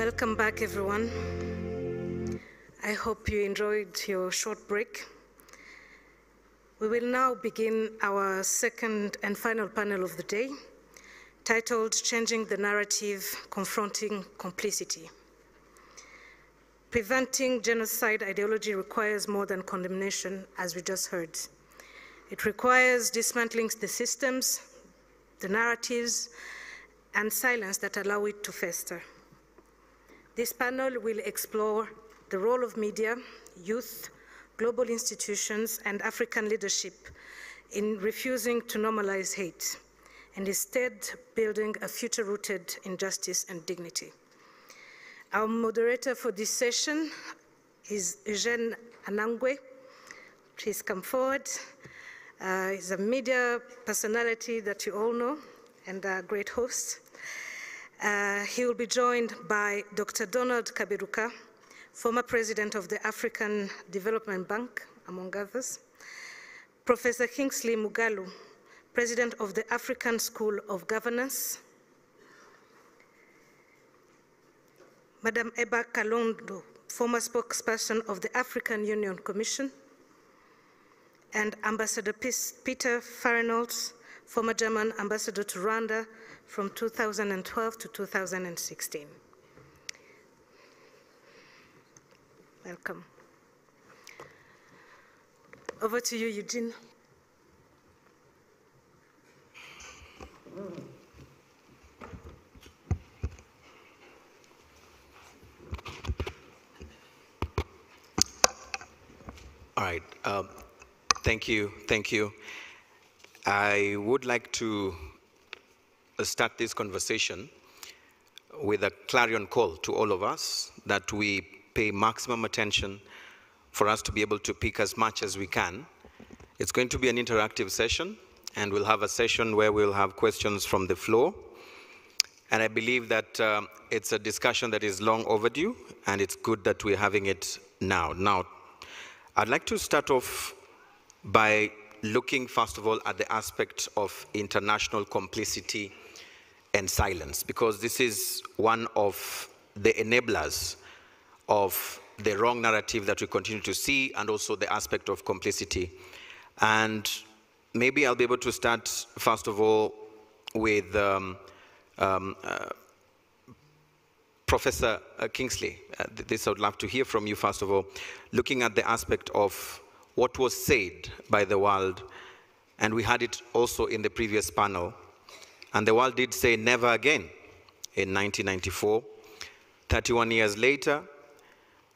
Welcome back, everyone. I hope you enjoyed your short break. We will now begin our second and final panel of the day, titled Changing the Narrative, Confronting Complicity. Preventing genocide ideology requires more than condemnation, as we just heard. It requires dismantling the systems, the narratives, and silence that allow it to fester. This panel will explore the role of media, youth, global institutions, and African leadership in refusing to normalize hate, and instead building a future rooted in justice and dignity. Our moderator for this session is Eugene Anangwe. Please come forward. He's a media personality that you all know and a great host. He will be joined by Dr. Donald Kaberuka, former president of the African Development Bank, among others. Professor Kingsley Mugalu, president of the African School of Governance. Madam Eba Kalondo, former spokesperson of the African Union Commission. And Ambassador Peter Farenholtz, former German ambassador to Rwanda from 2012 to 2016. Welcome. Over to you, Eugene. All right, thank you. I would like to start this conversation with a clarion call to all of us that we pay maximum attention for us to be able to pick as much as we can. It's going to be an interactive session, and we'll have a session where we'll have questions from the floor. And I believe that it's a discussion that is long overdue, and it's good that we're having it now. Now, I'd like to start off by looking, first of all, at the aspect of international complicity and silence, because this is one of the enablers of the wrong narrative that we continue to see, and also the aspect of complicity. And maybe I'll be able to start, first of all, with Professor Kingsley. This I would love to hear from you, first of all, looking at the aspect of what was said by the world, and we had it also in the previous panel, and the world did say never again in 1994. 31 years later,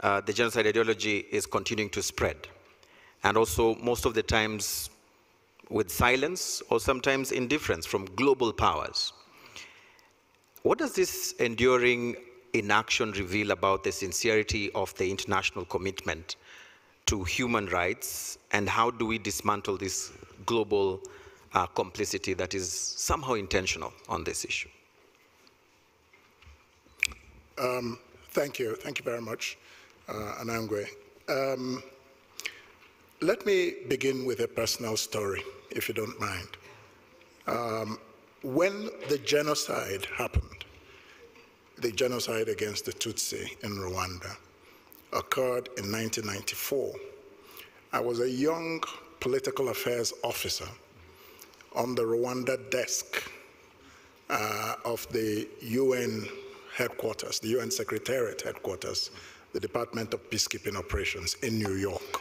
the genocide ideology is continuing to spread, and also most of the times with silence or sometimes indifference from global powers. What does this enduring inaction reveal about the sincerity of the international commitment to human rights, and how do we dismantle this global complicity that is somehow intentional on this issue? Thank you very much, Anangwe. Let me begin with a personal story, if you don't mind. When the genocide happened, the genocide against the Tutsi in Rwanda occurred in 1994. I was a young political affairs officer on the Rwanda desk of the UN headquarters, the UN Secretariat headquarters, the Department of Peacekeeping Operations in New York.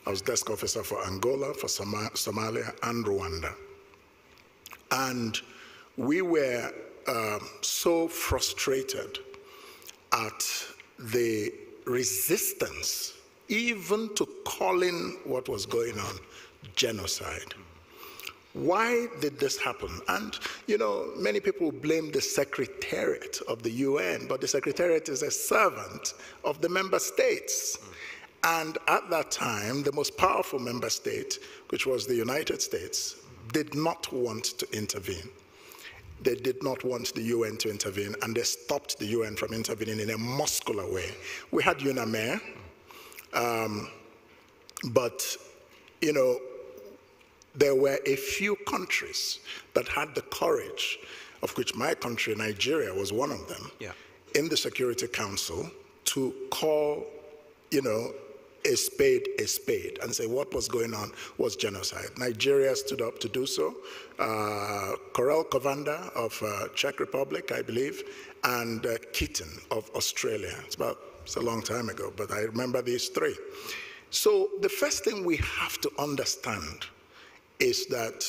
I was desk officer for Angola, for Somalia, and Rwanda. And we were so frustrated at the resistance, even to calling what was going on genocide. Why did this happen? And, you know, many people blame the Secretariat of the UN, but the Secretariat is a servant of the member states. And at that time, the most powerful member state, which was the United States, did not want to intervene. They did not want the UN to intervene, and they stopped the UN from intervening in a muscular way. We had UNAMER, but, you know, there were a few countries that had the courage, of which my country, Nigeria, was one of them, in the Security Council to call, you know, a spade and say what was going on was genocide. Nigeria stood up to do so. Corel Kovanda of Czech Republic, I believe, and Keaton of Australia. It's a long time ago, but I remember these three. So the first thing we have to understand is that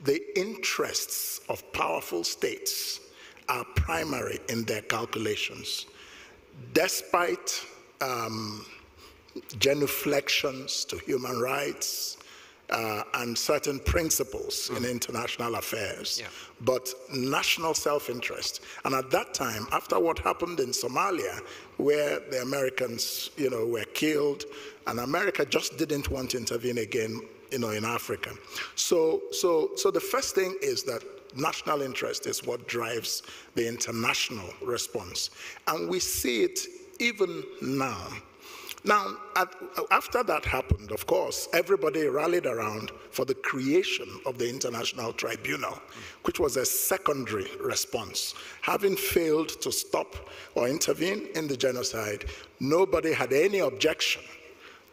the interests of powerful states are primary in their calculations. Despite genuflections to human rights and certain principles in international affairs, but national self-interest. And at that time, after what happened in Somalia, where the Americans, you know, were killed, and America just didn't want to intervene again, you know, in Africa. So the first thing is that national interest is what drives the international response. And we see it even now. Now, after that happened, of course, everybody rallied around for the creation of the International Tribunal, which was a secondary response. Having failed to stop or intervene in the genocide, nobody had any objection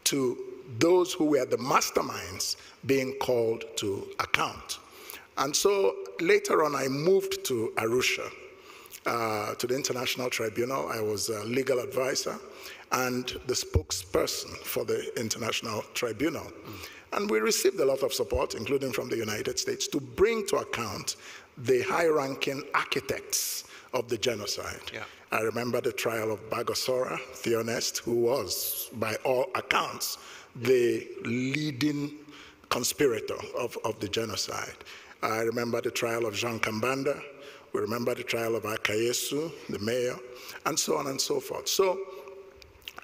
to those who were the masterminds being called to account. And so later on, I moved to Arusha, to the International Tribunal. I was a legal advisor and the spokesperson for the International Tribunal. And we received a lot of support, including from the United States, to bring to account the high-ranking architects of the genocide. I remember the trial of Bagosora Theonest, who was, by all accounts, the leading conspirator of the genocide. I remember the trial of Jean Kambanda. We remember the trial of Akayesu, the mayor, and so on and so forth. So,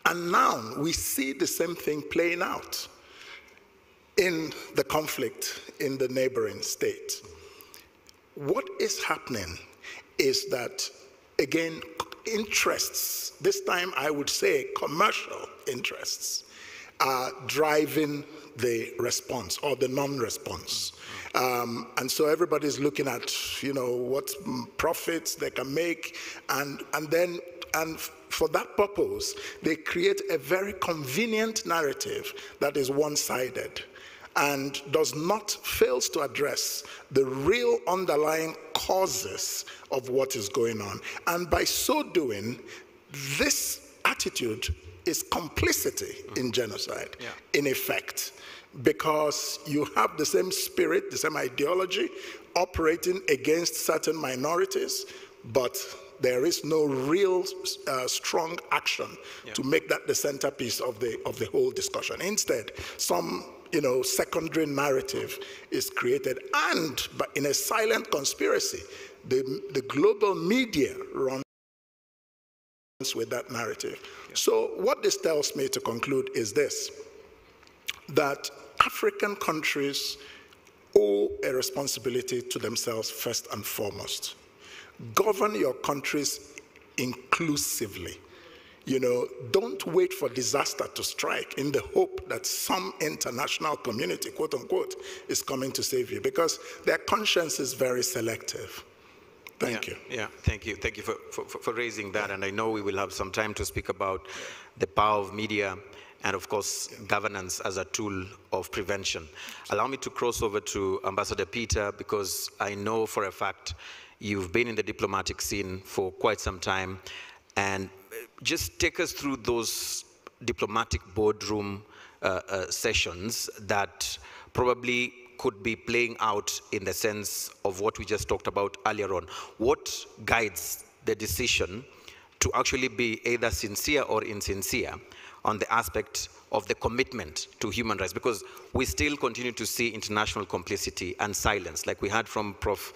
and now we see the same thing playing out in the conflict in the neighboring state. What is happening is that, again, interests, this time I would say commercial interests, are driving the response or the non-response. And so everybody's looking at, you know, what profits they can make, and for that purpose, they create a very convenient narrative that is one-sided and fails to address the real underlying causes of what is going on. And by so doing, this attitude is complicity in genocide, in effect, because you have the same spirit, the same ideology operating against certain minorities, but there is no real strong action to make that the centerpiece of the whole discussion. Instead, some secondary narrative is created, and but in a silent conspiracy, the global media runs with that narrative. So what this tells me to conclude is this, that African countries owe a responsibility to themselves first and foremost. Govern your countries inclusively. Don't wait for disaster to strike in the hope that some international community, quote unquote, is coming to save you, because their conscience is very selective. Thank you. Yeah, thank you. Thank you for raising that. And I know we will have some time to speak about the power of media and, of course, governance as a tool of prevention. Allow me to cross over to Ambassador Peter, because I know for a fact you've been in the diplomatic scene for quite some time. And just take us through those diplomatic boardroom sessions that probably could be playing out in the sense of what we just talked about earlier on. What guides the decision to actually be either sincere or insincere on the aspect of the commitment to human rights? Because we still continue to see international complicity and silence, like we heard from Prof.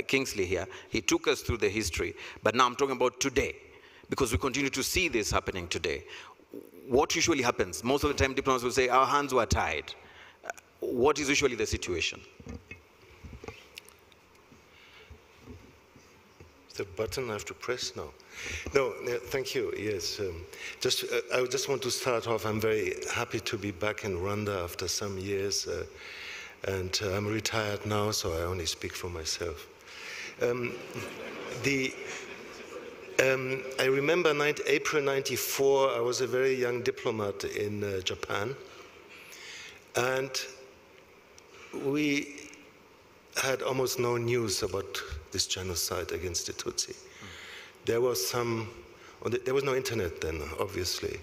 Kingsley here. He took us through the history, but now I'm talking about today, because we continue to see this happening today. What usually happens? Most of the time, diplomats will say, our hands were tied. What is usually the situation? The button I have to press now. No, thank you. Yes, I just want to start off. I'm very happy to be back in Rwanda after some years, and I'm retired now, so I only speak for myself. I remember April '94, I was a very young diplomat in Japan, and we had almost no news about this genocide against the Tutsi. There was there was no internet then, obviously.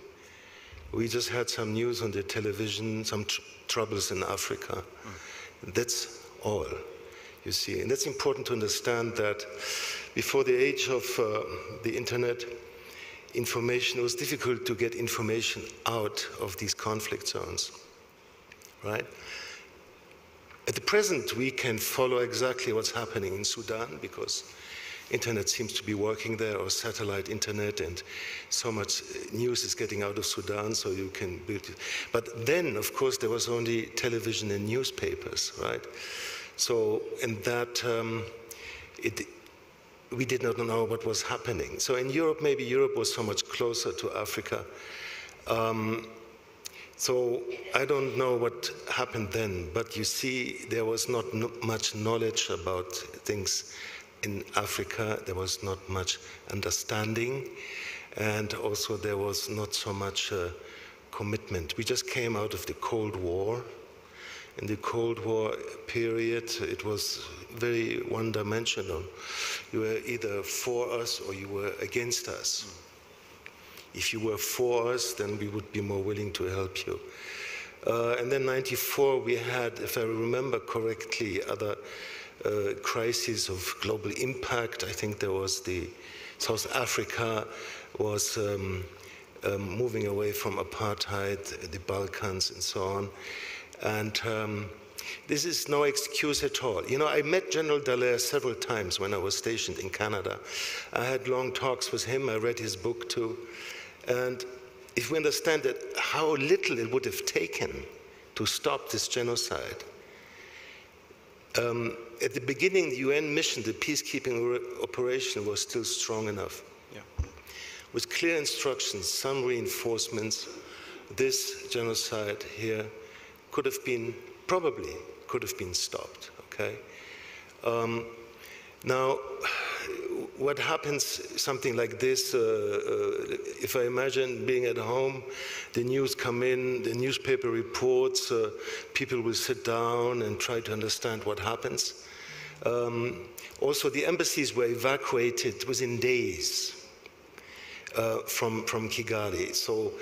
We just had some news on the television, some troubles in Africa. That's all, you see. And that's important to understand that before the age of the internet, it was difficult to get information out of these conflict zones, right? At the present, we can follow exactly what's happening in Sudan because internet seems to be working there, or satellite internet, and so much news is getting out of Sudan, so you can build it. But then, of course, there was only television and newspapers, right? So in that, we did not know what was happening. So in Europe, maybe Europe was so much closer to Africa. So I don't know what happened then, but you see, there was not much knowledge about things in Africa. There was not much understanding, and also there was not so much commitment. We just came out of the Cold War. In the Cold War period, it was very one-dimensional. You were either for us or you were against us. If you were for us, then we would be more willing to help you. And then '94, we had, if I remember correctly, other crises of global impact. I think there was South Africa was moving away from apartheid, the Balkans and so on. And this is no excuse at all. You know, I met General Dallaire several times when I was stationed in Canada. I had long talks with him. I read his book too. And if we understand that how little it would have taken to stop this genocide, at the beginning, the UN mission, the peacekeeping operation, was still strong enough. Yeah. With clear instructions, some reinforcements, this genocide here probably could have been stopped, okay? Now, what happens, something like this, if I imagine being at home, the news come in, the newspaper reports, people will sit down and try to understand what happens. Also, the embassies were evacuated within days from Kigali. So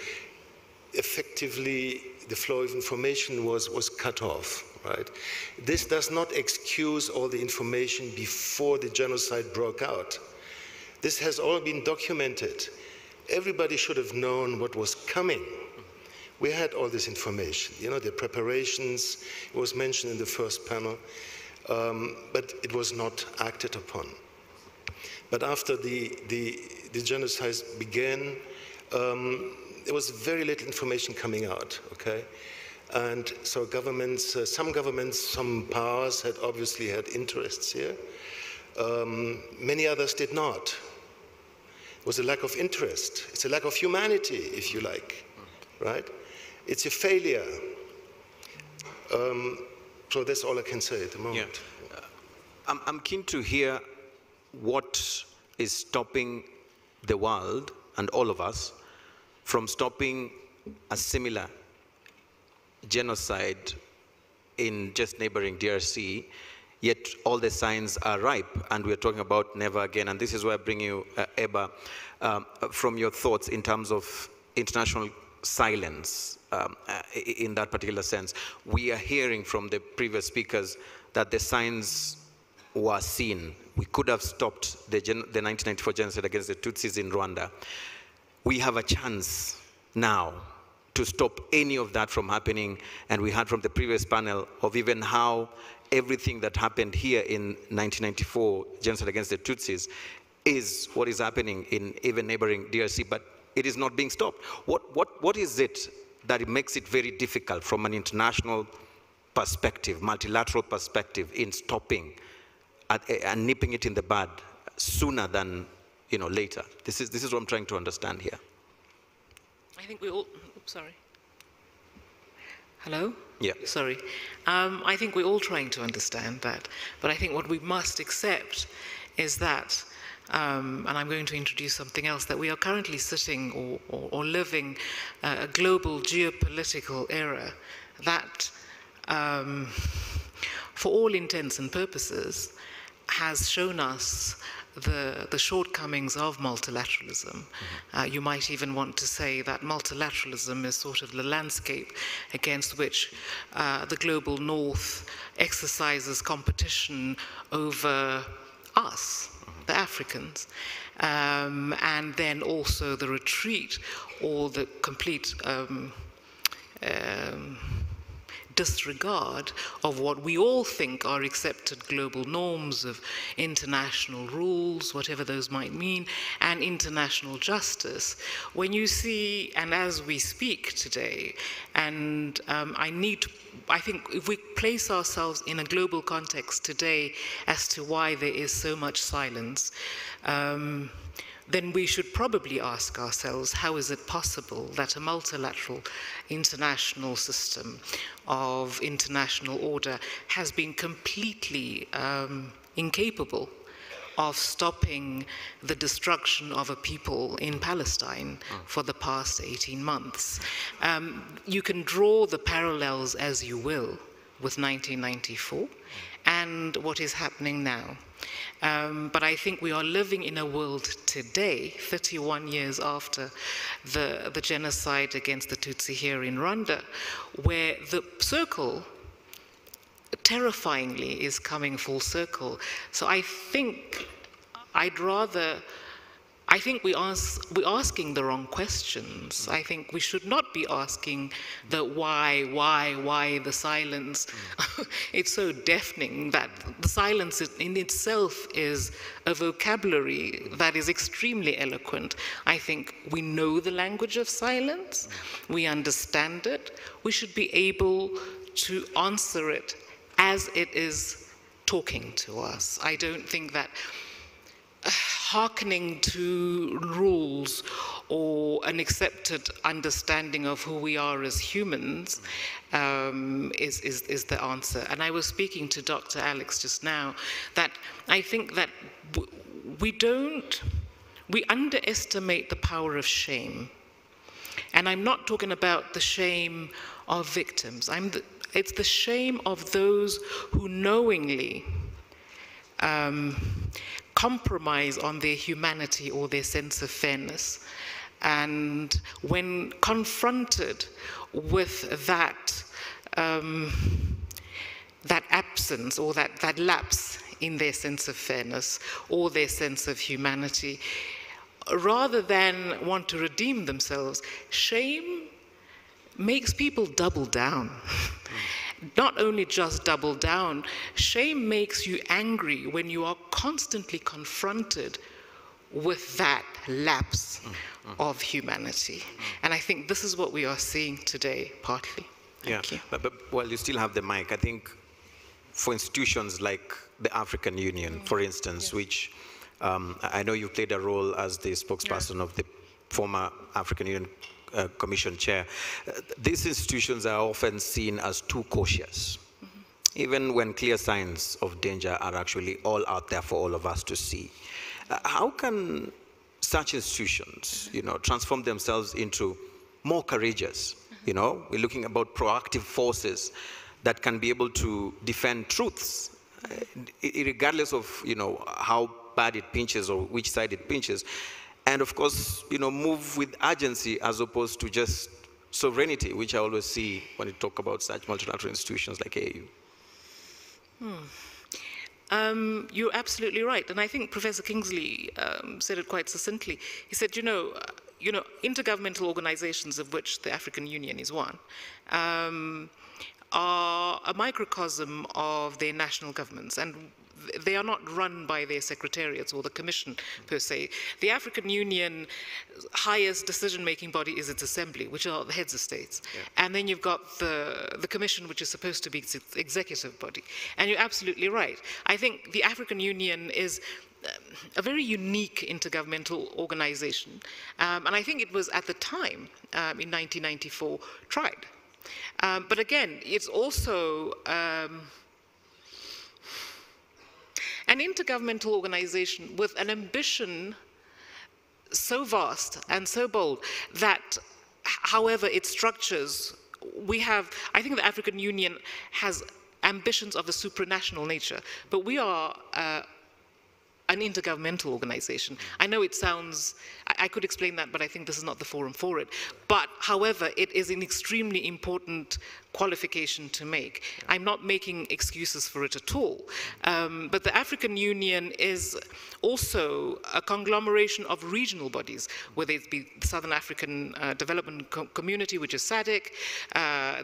effectively, the flow of information was cut off, right? This does not excuse all the information before the genocide broke out. This has all been documented. Everybody should have known what was coming. We had all this information, you know, the preparations, it was mentioned in the first panel, but it was not acted upon. But after the genocide began, there was very little information coming out, okay? And so governments, some governments, some powers had obviously had interests here. Many others did not. It was a lack of interest. It's a lack of humanity, if you like, right? It's a failure. So that's all I can say at the moment. Yeah. I'm keen to hear what is stopping the world and all of us from stopping a similar genocide in just neighboring DRC, yet all the signs are ripe, and we're talking about never again. And this is where I bring you, Eba, from your thoughts in terms of international silence in that particular sense. We are hearing from the previous speakers that the signs were seen. We could have stopped the 1994 genocide against the Tutsis in Rwanda. We have a chance now to stop any of that from happening, and we heard from the previous panel of even how everything that happened here in 1994, genocide against the Tutsis, is what is happening in even neighboring DRC, but it is not being stopped. What is it that it makes it very difficult from an international perspective, multilateral perspective, in stopping and nipping it in the bud sooner than later? This is what I'm trying to understand here. I think we all, sorry. Hello? Yeah. Sorry. I think we're all trying to understand that, but I think what we must accept is that and I'm going to introduce something else, that we are currently sitting or living a global geopolitical era that, for all intents and purposes, has shown us the shortcomings of multilateralism. You might even want to say that multilateralism is sort of the landscape against which the global north exercises competition over us, the Africans, and then also the retreat or the complete disregard of what we all think are accepted global norms of international rules, whatever those might mean, and international justice. When you see, and as we speak today, and I think if we place ourselves in a global context today as to why there is so much silence, then we should probably ask ourselves, how is it possible that a multilateral international system of international order has been completely incapable of stopping the destruction of a people in Palestine for the past 18 months? You can draw the parallels as you will with 1994 and what is happening now. But I think we are living in a world today, 31 years after the genocide against the Tutsi here in Rwanda, where the circle, terrifyingly, is coming full circle. So I think we're asking the wrong questions. I think we should not be asking the why the silence. It's so deafening that the silence in itself is a vocabulary that is extremely eloquent. I think we know the language of silence, we understand it, we should be able to answer it as it is talking to us. I don't think that hearkening to rules or an accepted understanding of who we are as humans is the answer. And I was speaking to Dr. Alex just now that I think that we underestimate the power of shame. And I'm not talking about the shame of victims. It's the shame of those who knowingly compromise on their humanity or their sense of fairness. And when confronted with that absence or that lapse in their sense of fairness or their sense of humanity, rather than want to redeem themselves, shame makes people double down. Not only just double down, shame makes you angry when you are constantly confronted with that lapse of humanity. And I think this is what we are seeing today, partly. Thank you. But while you still have the mic, I think for institutions like the African Union, for instance, which I know you played a role as the spokesperson of the former African Union Commission chair, these institutions are often seen as too cautious, even when clear signs of danger are actually all out there for all of us to see. How can such institutions, transform themselves into more courageous? We're looking about proactive forces that can be able to defend truths, regardless of how bad it pinches or which side it pinches. And of course, move with urgency as opposed to just sovereignty, which I always see when you talk about such multilateral institutions like AU. You're absolutely right. And I think Professor Kingsley said it quite succinctly. He said, intergovernmental organizations, of which the African Union is one, are a microcosm of their national governments. And they are not run by their secretariats or the commission per se. The African Union highest decision-making body is its assembly, which are the heads of states. Yeah. And then you've got the commission, which is supposed to be its executive body. And you're absolutely right. I think the African Union is a very unique intergovernmental organization. And I think it was at the time, in 1994, tried. But again, it's also, an intergovernmental organization with an ambition so vast and so bold that, however its structures, I think the African Union has ambitions of a supranational nature, but we are an intergovernmental organization. I know it sounds, I could explain that, but I think this is not the forum for it. But however, it is an extremely important qualification to make. I'm not making excuses for it at all. But the African Union is also a conglomeration of regional bodies, whether it be the Southern African Development Community, which is SADC,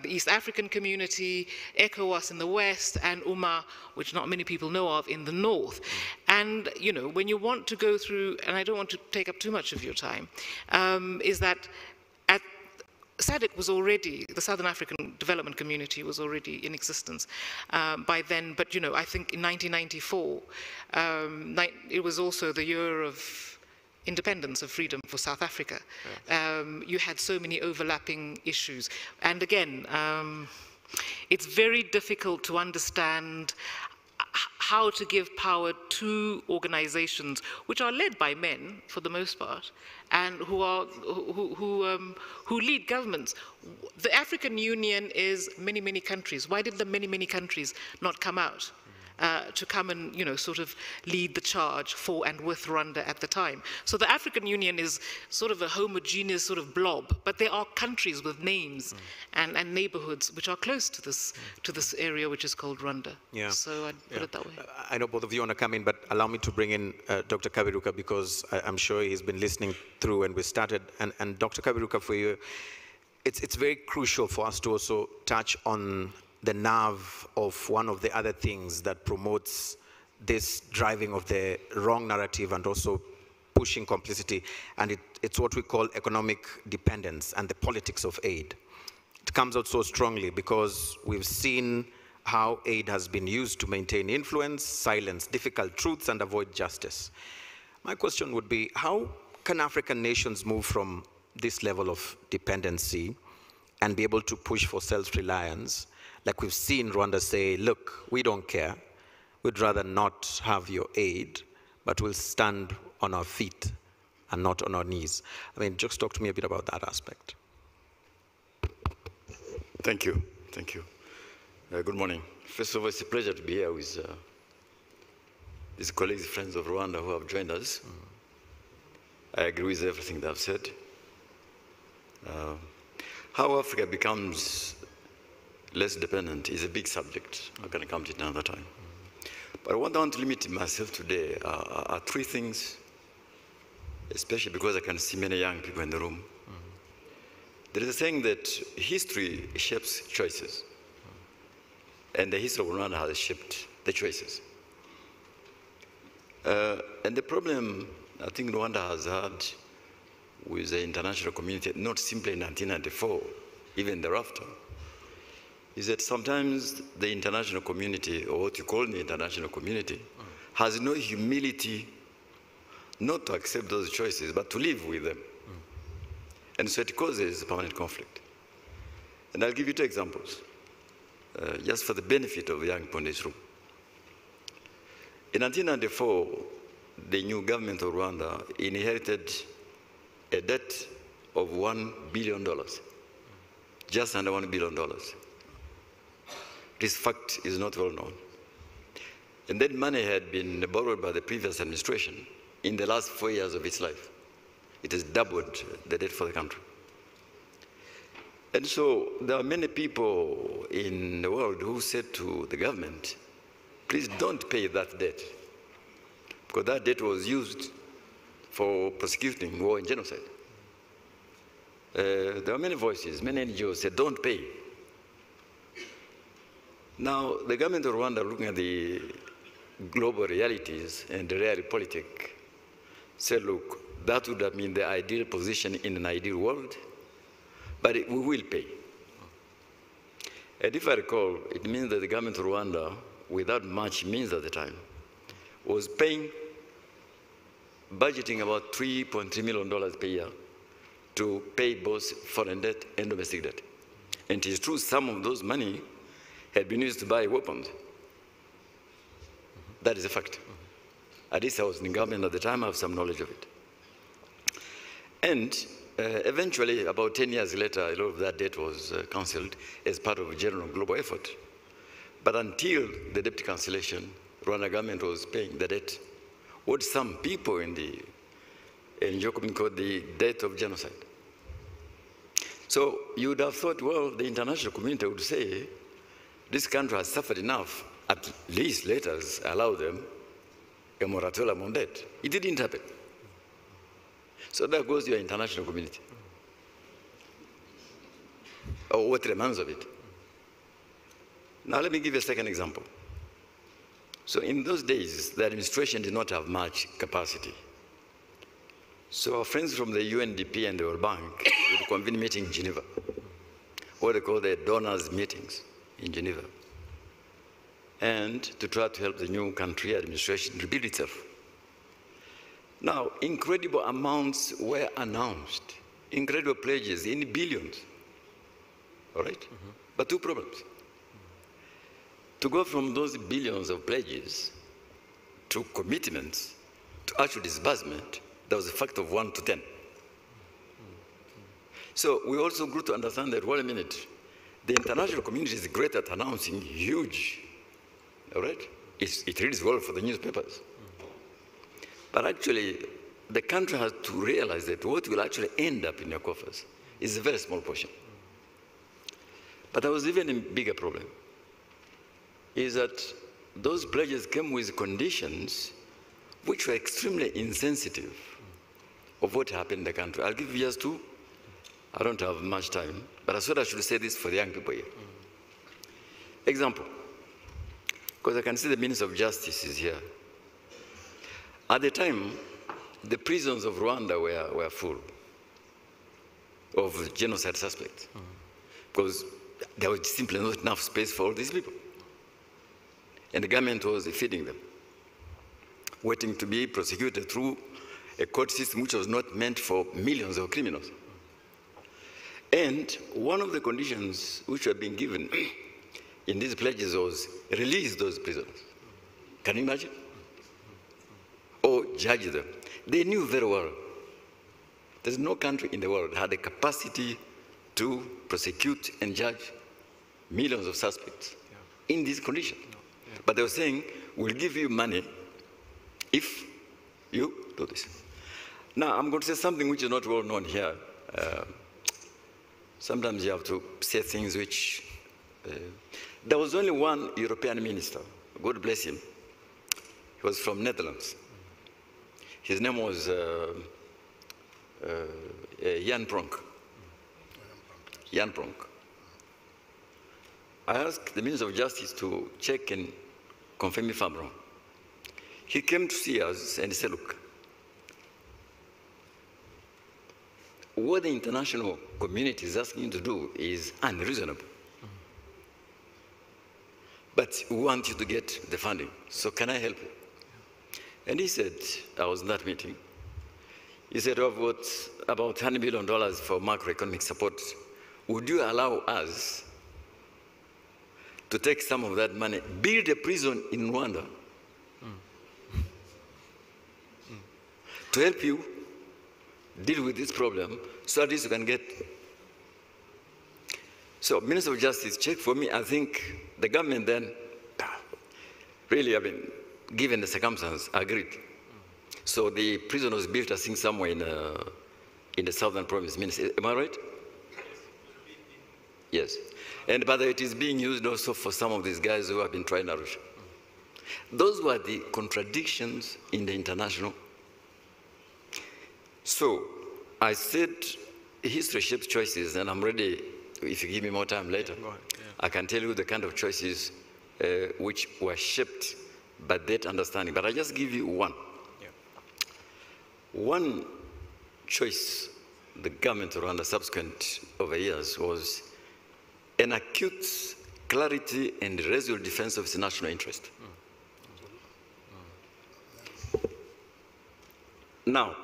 the East African Community, ECOWAS in the West, and UMA, which not many people know of, in the North. And, you know, when you want to go through, and I don't want to take up too much of your time, is that SADC was already, the Southern African Development Community was already in existence by then, but you know, I think in 1994, it was also the year of independence, of freedom for South Africa. You had so many overlapping issues. And again, it's very difficult to understand how to give power to organizations which are led by men, for the most part, and who lead governments. The African Union is many, many countries. Why did the many, many countries not come out to come and, you know, sort of lead the charge for and with Rwanda at the time? So the African Union is sort of a homogeneous sort of blob, but there are countries with names and neighborhoods which are close to this area which is called Rwanda. Yeah. So I'd put it that way. I know both of you want to come in, but allow me to bring in Dr. Kaberuka, because I'm sure he's been listening through when we started. And Dr. Kaberuka, for you, it's very crucial for us to also touch on the nerve of one of the other things that promotes this driving of the wrong narrative and also pushing complicity, and it's what we call economic dependence and the politics of aid. It comes out so strongly because we've seen how aid has been used to maintain influence, silence difficult truths, and avoid justice. My question would be, how can African nations move from this level of dependency and be able to push for self-reliance? Like we've seen Rwanda say, look, we don't care. We'd rather not have your aid, but we'll stand on our feet and not on our knees. I mean, just talk to me a bit about that aspect. Thank you. Thank you. Good morning. First of all, it's a pleasure to be here with these colleagues, friends of Rwanda who have joined us. I agree with everything they've said. How Africa becomes less dependent is a big subject. I'm going to come to it another time. But what I want to limit myself today are three things, especially because I can see many young people in the room. There is a saying that history shapes choices. And the history of Rwanda has shaped the choices. And the problem I think Rwanda has had with the international community, not simply in 1994, even thereafter, is that sometimes the international community, or what you call the international community, has no humility not to accept those choices, but to live with them. And so it causes permanent conflict. And I'll give you two examples, just for the benefit of the young people in this room. In 1994, the new government of Rwanda inherited a debt of $1 billion, just under $1 billion. This fact is not well known. And that money had been borrowed by the previous administration in the last 4 years of its life. It has doubled the debt for the country. And so there are many people in the world who said to the government, please don't pay that debt, because that debt was used for prosecuting war and genocide. There are many voices, many NGOs said, don't pay. Now, the government of Rwanda, looking at the global realities and the realpolitik, said, look, that would have been the ideal position in an ideal world, but we will pay. And if I recall, it means that the government of Rwanda, without much means at the time, was paying, budgeting about $3.3 million per year to pay both foreign debt and domestic debt. And it is true, some of those money had been used to buy weapons. That is a fact. At least I was in government at the time, I have some knowledge of it. And eventually, about 10 years later, a lot of that debt was cancelled as part of a general global effort. But until the debt cancellation, Rwanda government was paying the debt. What some people in the NGO community called the debt of genocide. So you would have thought, well, the international community would say, this country has suffered enough, at least let us allow them a moratorium on debt. It didn't happen. So there goes your international community. Or what remains of it. Now let me give you a second example. So in those days, the administration did not have much capacity. So our friends from the UNDP and the World Bank would convene meetings in Geneva, what they call the donors meetings in Geneva, and to try to help the new country administration rebuild itself. Now, incredible amounts were announced, incredible pledges in billions, all right? But two problems. To go from those billions of pledges to commitments to actual disbursement, there was a factor of 1 to 10. So we also grew to understand that, wait a minute, the international community is great at announcing huge, all right? It reads well for the newspapers. But actually, the country has to realize that what will actually end up in your coffers is a very small portion. But there was even a bigger problem, is that those pledges came with conditions which were extremely insensitive of what happened in the country. I'll give you just two. I don't have much time, but I thought I should say this for the young people here. Example, because I can see the Minister of Justice is here. At the time, the prisons of Rwanda were full of genocide suspects, because there was simply not enough space for all these people. And the government was feeding them, waiting to be prosecuted through a court system which was not meant for millions of criminals. And one of the conditions which were being given in these pledges was release those prisoners. Can you imagine? Or judge them. They knew very well there's no country in the world that had the capacity to prosecute and judge millions of suspects in these conditions. But they were saying, we'll give you money if you do this. Now, I'm going to say something which is not well known here. Sometimes you have to say things which... there was only one European minister, God bless him. He was from Netherlands. His name was Jan Pronk. Jan Pronk. I asked the Minister of Justice to check and confirm if I'm wrong. He came to see us and he said, look, what the international community is asking you to do is unreasonable. But we want you to get the funding, so can I help you? And he said, I was in that meeting, he said, I've got about $100 million for macroeconomic support. Would you allow us to take some of that money, build a prison in Rwanda to help you deal with this problem so at least you can get... So Minister of Justice, check for me. I think the government then really, I mean, given the circumstances, agreed. So the prison was built, I think, somewhere in the southern province. Am I right? Yes. And by the way, it is being used also for some of these guys who have been trying Arusha. Those were the contradictions in the international. So I said history shapes choices, and I'm ready, if you give me more time later, I can tell you the kind of choices which were shaped by that understanding. But I just give you one. One choice the government of Rwanda subsequent over years was an acute clarity and resolute defense of its national interest. Now,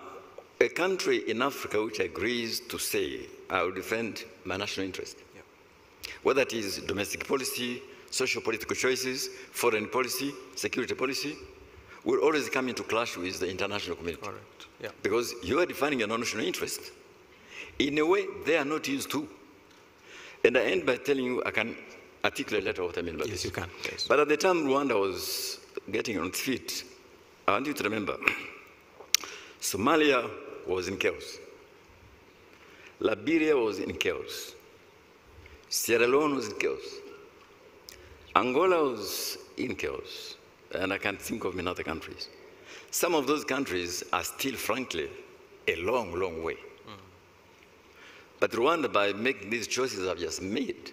a country in Africa which agrees to say, I will defend my national interest, whether it is domestic policy, social political choices, foreign policy, security policy, will always come into clash with the international community. Correct. Yeah. Because you are defining a national interest. In a way, they are not used to. And I end by telling you, I can articulate later what I mean by this. Yes, you can. Yes. But at the time Rwanda was getting on its feet, I want you to remember, Somalia was in chaos. Liberia was in chaos. Sierra Leone was in chaos. Angola was in chaos. And I can't think of many other countries. Some of those countries are still, frankly, a long, long way. But Rwanda, by making these choices I've just made,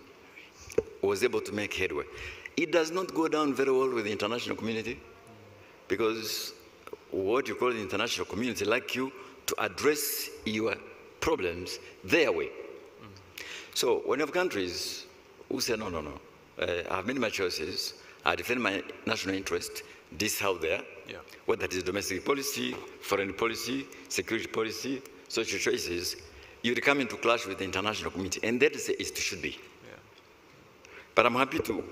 was able to make headway. It does not go down very well with the international community because what you call the international community like you to address your problems their way. So when you have countries who say, no, I've made my choices, I defend my national interest, this, how, there, whether it is domestic policy, foreign policy, security policy, social choices, you come into clash with the international community, and that is the it should be. But I'm happy to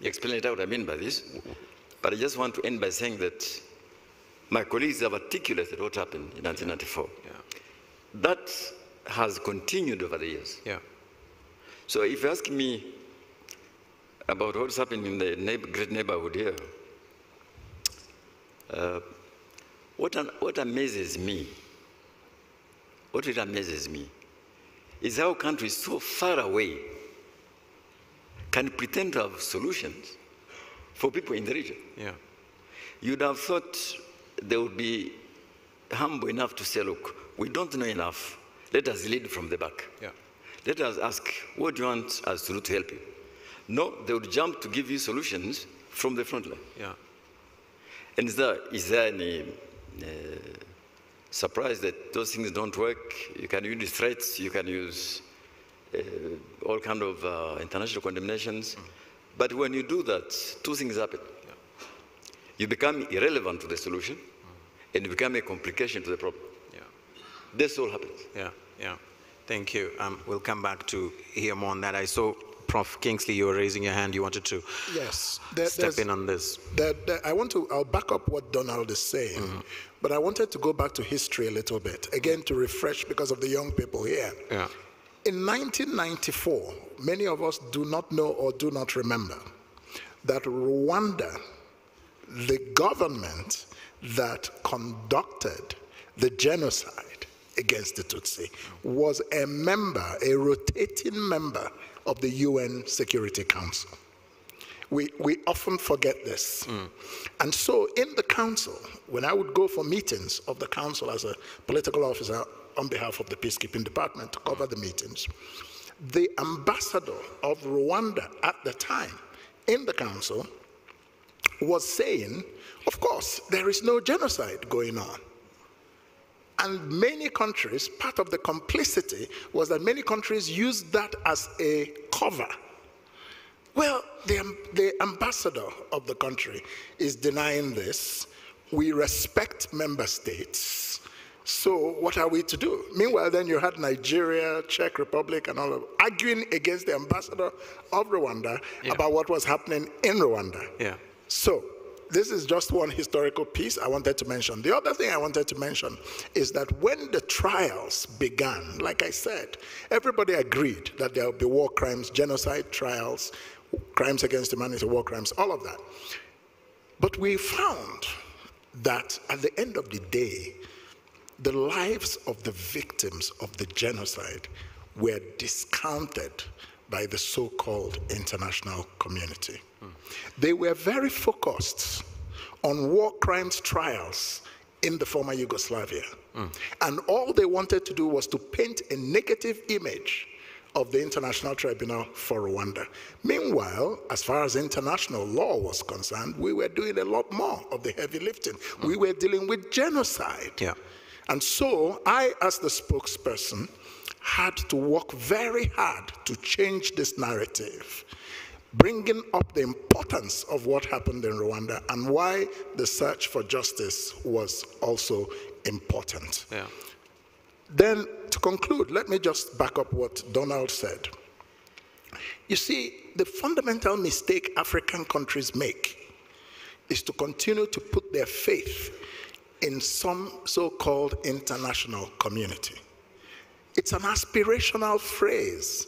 explain later what I mean by this, but I just want to end by saying that my colleagues have articulated what happened in 1994. That has continued over the years. So if you ask me about what's happened in the great neighborhood here, what amazes me, what it amazes me, is how countries so far away can pretend to have solutions for people in the region. You'd have thought they would be humble enough to say, look, we don't know enough. Let us lead from the back. Let us ask, what do you want us to do to help you? No, they would jump to give you solutions from the front line. And is there any surprise that those things don't work? You can use threats, you can use all kind of international condemnations. But when you do that, two things happen. You become irrelevant to the solution, and you become a complication to the problem. This all happens. Thank you. We'll come back to hear more on that. I saw, Prof. Kingsley, you were raising your hand. You wanted to step in on this. I'll back up what Donald is saying, but I wanted to go back to history a little bit, again, to refresh because of the young people here. In 1994, many of us do not know or do not remember that Rwanda, the government that conducted the genocide against the Tutsi, was a member, a rotating member of the UN Security Council. We often forget this. And so in the council, when I would go for meetings of the council as a political officer on behalf of the peacekeeping department to cover the meetings, the ambassador of Rwanda at the time in the council was saying, of course, there is no genocide going on. And many countries, part of the complicity was that many countries used that as a cover. Well, the ambassador of the country is denying this. We respect member states. So what are we to do? Meanwhile, then you had Nigeria, Czech Republic, and all of arguing against the ambassador of Rwanda about what was happening in Rwanda. So this is just one historical piece I wanted to mention. The other thing I wanted to mention is that when the trials began, like I said, everybody agreed that there would be war crimes, genocide trials, crimes against humanity, war crimes, all of that. But we found that at the end of the day, the lives of the victims of the genocide were discounted by the so-called international community. They were very focused on war crimes trials in the former Yugoslavia. And all they wanted to do was to paint a negative image of the International Tribunal for Rwanda. Meanwhile, as far as international law was concerned, we were doing a lot more of the heavy lifting. We were dealing with genocide. And so I, as the spokesperson, had to work very hard to change this narrative, bringing up the importance of what happened in Rwanda and why the search for justice was also important. Then, to conclude, let me just back up what Donald said. You see, the fundamental mistake African countries make is to continue to put their faith in some so-called international community. It's an aspirational phrase.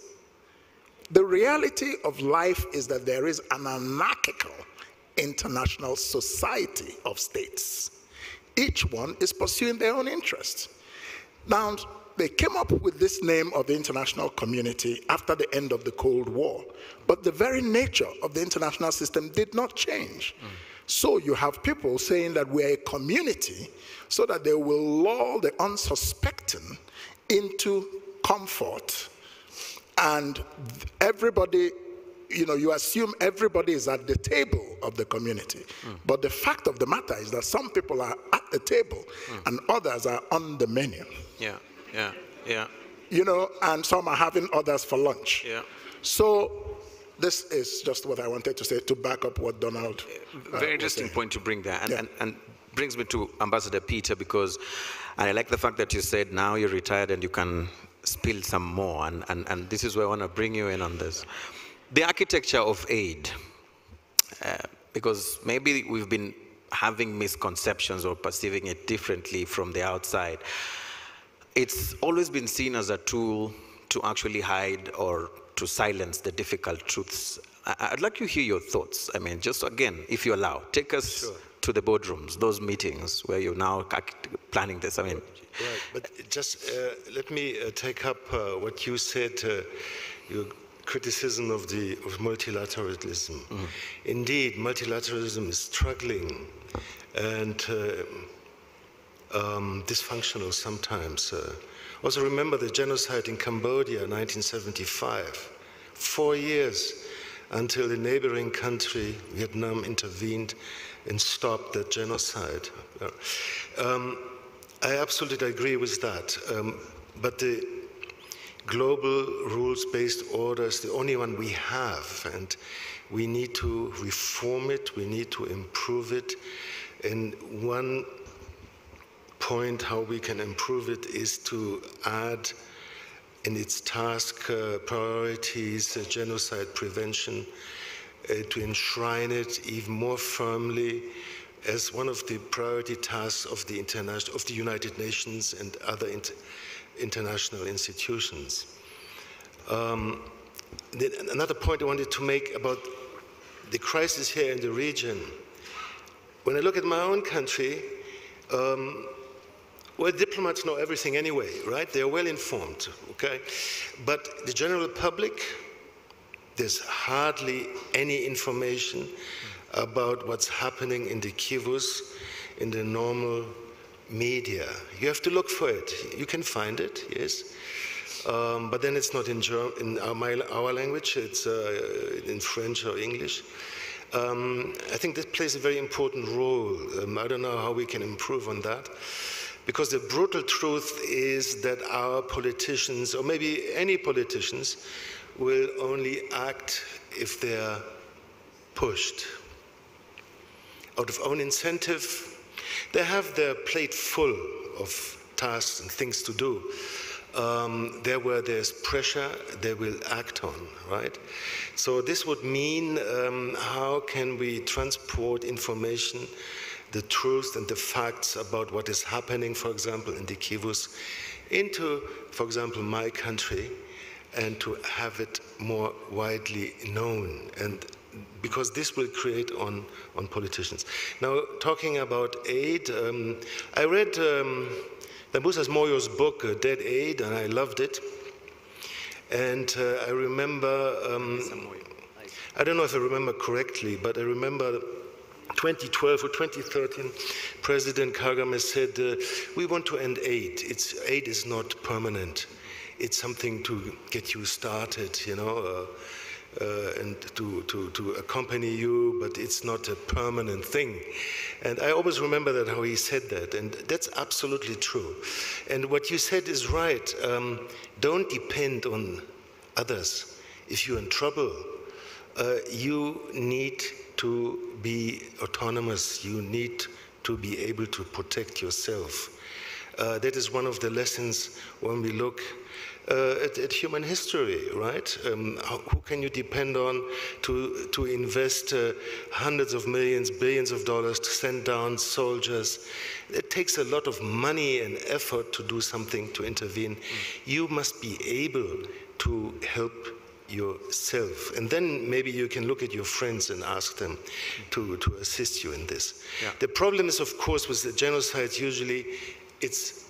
The reality of life is that there is an anarchical international society of states. Each one is pursuing their own interests. Now, they came up with this name of the international community after the end of the Cold War, but the very nature of the international system did not change. So you have people saying that we're a community so that they will lull the unsuspecting into comfort, and everybody, you assume everybody is at the table of the community. But the fact of the matter is that some people are at the table and others are on the menu. Yeah. And some are having others for lunch. Yeah. So this is just what I wanted to say to back up what Donald very interesting point to bring there, and brings me to Ambassador Peter, because I like the fact that you said now you're retired and you can spill some more, and this is where I want to bring you in on this. The architecture of aid, because maybe we've been having misconceptions or perceiving it differently from the outside. It's always been seen as a tool to actually hide or to silence the difficult truths. I'd like to hear your thoughts. I mean, just again, if you allow, take us to the boardrooms, those meetings where you're now planning this. I mean, right, but just let me take up what you said, your criticism of multilateralism. Indeed, multilateralism is struggling and dysfunctional sometimes. Also remember the genocide in Cambodia, 1975. 4 years until the neighboring country, Vietnam, intervened and stopped the genocide. I absolutely agree with that. But the global rules-based order is the only one we have, and we need to reform it, we need to improve it. And one point how we can improve it is to add in its task priorities, genocide prevention, to enshrine it even more firmly as one of the priority tasks of the United Nations and other international institutions. Another point I wanted to make about the crisis here in the region. When I look at my own country, well, diplomats know everything anyway, right? They're well informed, okay? But the general public, there's hardly any information about what's happening in the Kivus, in the normal media. You have to look for it. You can find it, yes. But then it's not in our language, it's in French or English. I think that plays a very important role. I don't know how we can improve on that. Because the brutal truth is that our politicians, or maybe any politicians, will only act if they're pushed. Out of own incentive, they have their plate full of tasks and things to do. There where there's pressure, they will act on, right? So this would mean how can we transport information, the truth and the facts about what is happening, for example, in the Kivus, into, for example, my country, and to have it more widely known, and because this will create on politicians. Now, talking about aid, I read Dambusas Moyo's book, Dead Aid, and I loved it. And I remember, I don't know if I remember correctly, but I remember 2012 or 2013, President Kagame said, we want to end aid. Aid is not permanent. It's something to get you started, you know, and to accompany you, but it's not a permanent thing. And I always remember that, how he said that, and that's absolutely true. And what you said is right. Don't depend on others. If you're in trouble, you need to be autonomous. You need to be able to protect yourself. That is one of the lessons when we look at human history, right? Who can you depend on to invest hundreds of millions, billions of dollars to send down soldiers? It takes a lot of money and effort to do something, to intervene. You must be able to help yourself. And then maybe you can look at your friends and ask them to assist you in this. Yeah. The problem is, of course, with the genocides, usually it's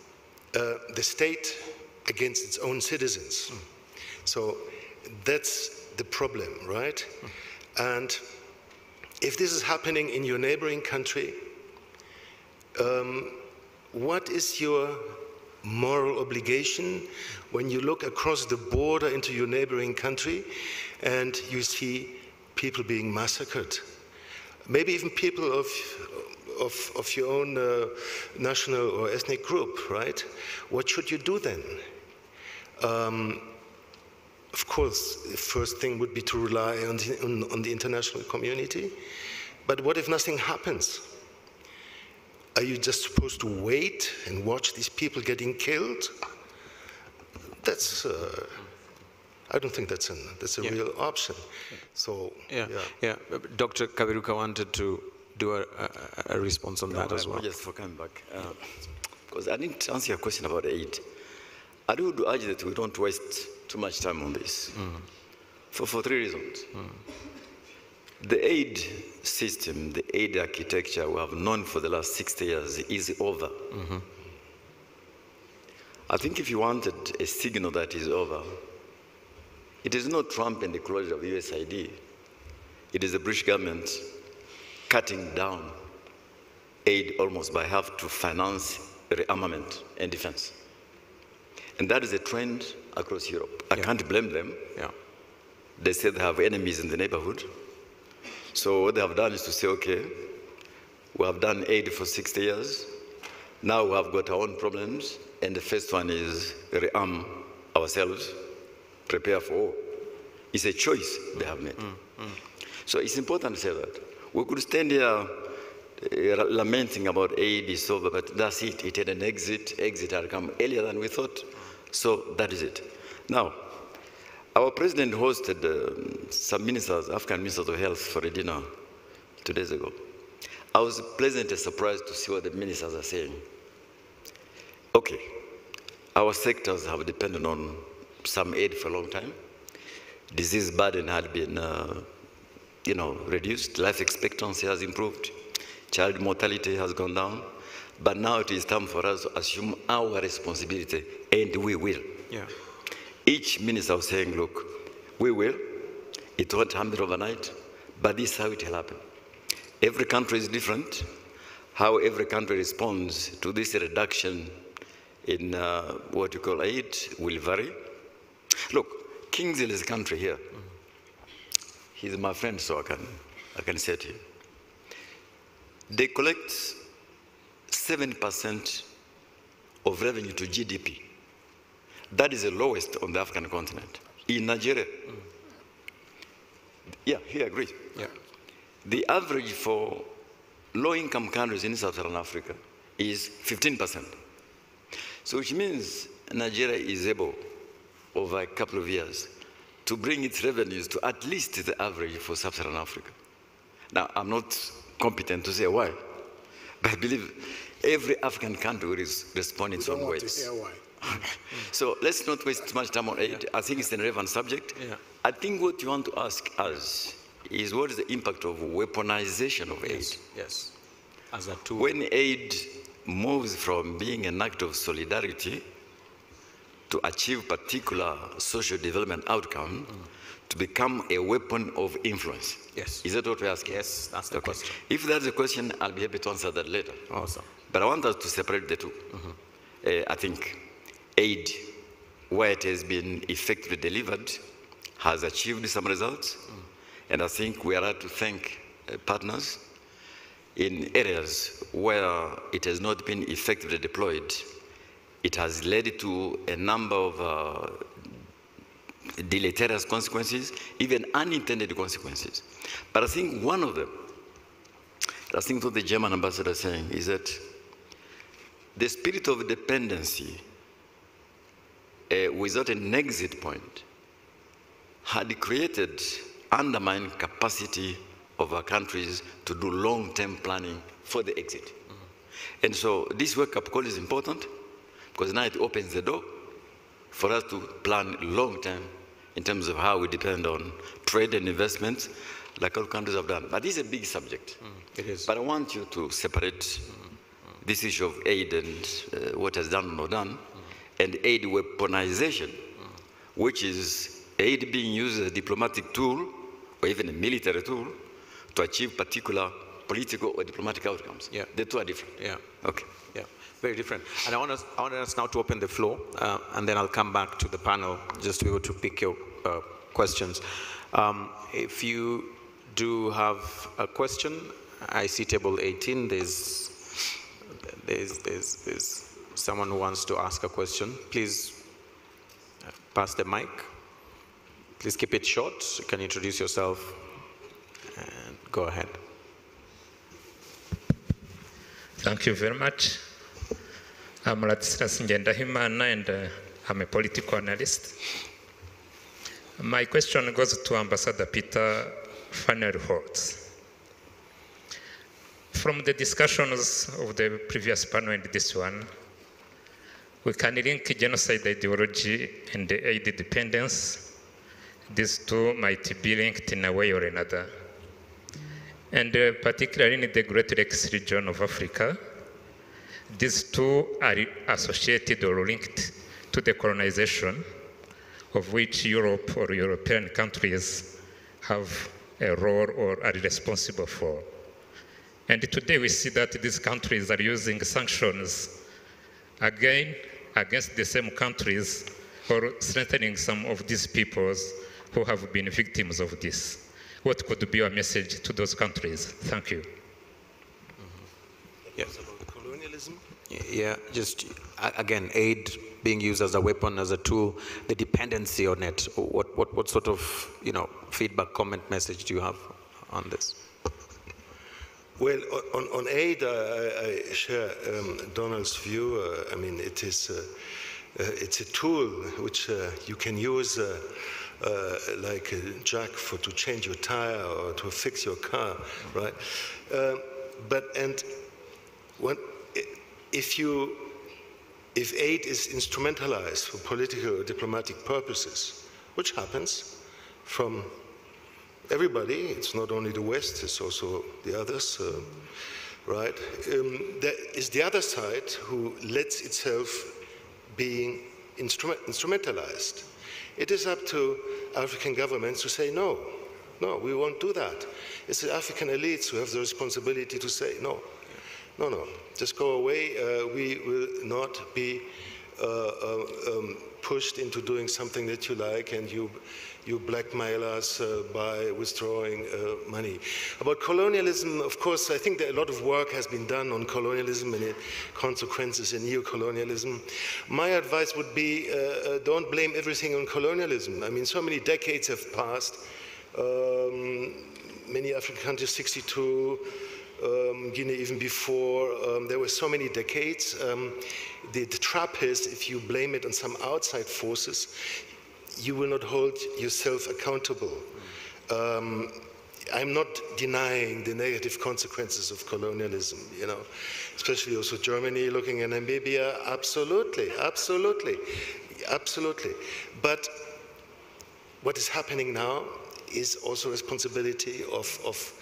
the state against its own citizens. So that's the problem, right? And if this is happening in your neighboring country, what is your moral obligation when you look across the border into your neighboring country and you see people being massacred? Maybe even people of your own national or ethnic group, right? What should you do then? Of course, the first thing would be to rely on the international community. But what if nothing happens? Are you just supposed to wait and watch these people getting killed? That's, I don't think that's a real option. So, yeah. Dr. Kaberuka wanted to do a response on that as well. Just for coming back, because I didn't answer your question about aid. I would urge that we don't waste too much time on this for 3 reasons. The aid system, the aid architecture we have known for the last 60 years is over. I think if you wanted a signal that is over, it is not Trump and the closure of USAID. It is the British government cutting down aid almost by half to finance rearmament and defense. And that is a trend across Europe. I can't blame them. They say they have enemies in the neighborhood. So what they have done is to say, okay, we have done aid for 60 years. Now we have got our own problems. And the first one is rearm ourselves, prepare for war. It's a choice they have made. So it's important to say that. We could stand here lamenting about aid is over, but that's it. It had an exit. Exit had come earlier than we thought. So that is it. Now, our president hosted some ministers, African ministers of health, for a dinner 2 days ago. I was pleasantly surprised to see what the ministers are saying. Okay, our sectors have depended on some aid for a long time. Disease burden had been, reduced. Life expectancy has improved. Child mortality has gone down. But now it is time for us to assume our responsibility, and we will. Each minister was saying, look, we will. It won't happen overnight, but this is how it will happen. Every country is different. How every country responds to this reduction in what you call aid will vary. Look, Kingsley's country here, he's my friend, so I can say to him. They collect 7% of revenue to GDP. That is the lowest on the African continent. In Nigeria, he agrees. The average for low-income countries in Sub-Saharan Africa is 15%. So which means Nigeria is able, over a couple of years, to bring its revenues to at least the average for Sub-Saharan Africa. Now, I'm not competent to say why, but I believe every African country will respond in its own ways. So let's not waste too much time on aid. I think it's a relevant subject. I think what you want to ask us is what is the impact of weaponization of aid? Yes. As a tool. When aid moves from being an act of solidarity to achieve particular social development outcome to become a weapon of influence. Yes. Is that what we're asking? Yes, that's the question. If that's the question, I'll be happy to answer that later. Awesome. But I want us to separate the two. I think aid, where it has been effectively delivered, has achieved some results. And I think we are to thank partners. In areas where it has not been effectively deployed, it has led to a number of deleterious consequences, even unintended consequences. But I think one of them, I think what the German ambassador is saying is that the spirit of dependency without an exit point had created undermined capacity of our countries to do long-term planning for the exit. And so this wake-up call is important because now it opens the door for us to plan long-term in terms of how we depend on trade and investments like all countries have done. But this is a big subject. It is. But I want you to separate this issue of aid and what has done or not done, and aid weaponization, which is aid being used as a diplomatic tool or even a military tool to achieve particular political or diplomatic outcomes. Yeah. The two are different. Yeah. Okay. Yeah, very different. And I want us now to open the floor, and then I'll come back to the panel just to be able to pick your questions. If you do have a question, I see table 18. There's someone who wants to ask a question. Please pass the mic. Please keep it short. You can introduce yourself and go ahead. Thank you very much. I'm Ladislas Ngendahimana, and I'm a political analyst. My question goes to Ambassador Peter Fannerholt. From the discussions of the previous panel and this one, we can link genocide ideology and the aid dependence. These two might be linked in a way or another. And particularly in the Great Lakes region of Africa, these two are associated or linked to the colonization of which Europe or European countries have a role or are responsible for. And today we see that these countries are using sanctions again against the same countries or strengthening some of these peoples who have been victims of this. What could be your message to those countries? Thank you. Yes. About colonialism? Yeah, just again, aid being used as a weapon, as a tool, the dependency on it. What sort of feedback, comment, message do you have on this? Well, on aid, I share Donald's view. I mean, it's a tool which you can use like a jack to change your tire or to fix your car, right? If aid is instrumentalized for political or diplomatic purposes, which happens from everybody, it's not only the West, it's also the others, right? There is the other side who lets itself being instrumentalized. It is up to African governments to say, no, we won't do that. It's the African elites who have the responsibility to say, no, just go away. We will not be pushed into doing something that you like, and you blackmail us by withdrawing money. About colonialism, of course, I think that a lot of work has been done on colonialism and its consequences in neo-colonialism. My advice would be don't blame everything on colonialism. I mean, so many decades have passed. Many African countries, 62, Guinea even before, there were so many decades. The trap is if you blame it on some outside forces, you will not hold yourself accountable. I'm not denying the negative consequences of colonialism, especially also Germany looking at Namibia, absolutely. But what is happening now is also responsibility of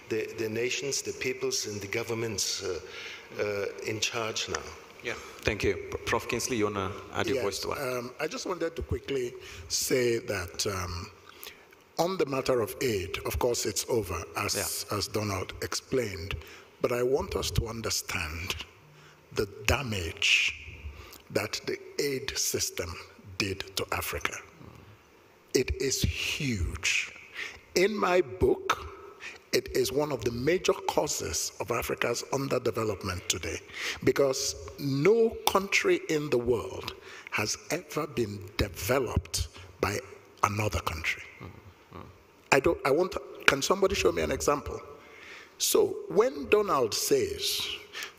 the nations, the peoples, and the governments in charge now. Yeah, thank you. Prof. Kingsley, you want to add your voice to that? I just wanted to quickly say that on the matter of aid, of course it's over, as Donald explained, but I want us to understand the damage that the aid system did to Africa. It is huge. In my book, it is one of the major causes of Africa's underdevelopment today, because no country in the world has ever been developed by another country. Can somebody show me an example? So when Donald says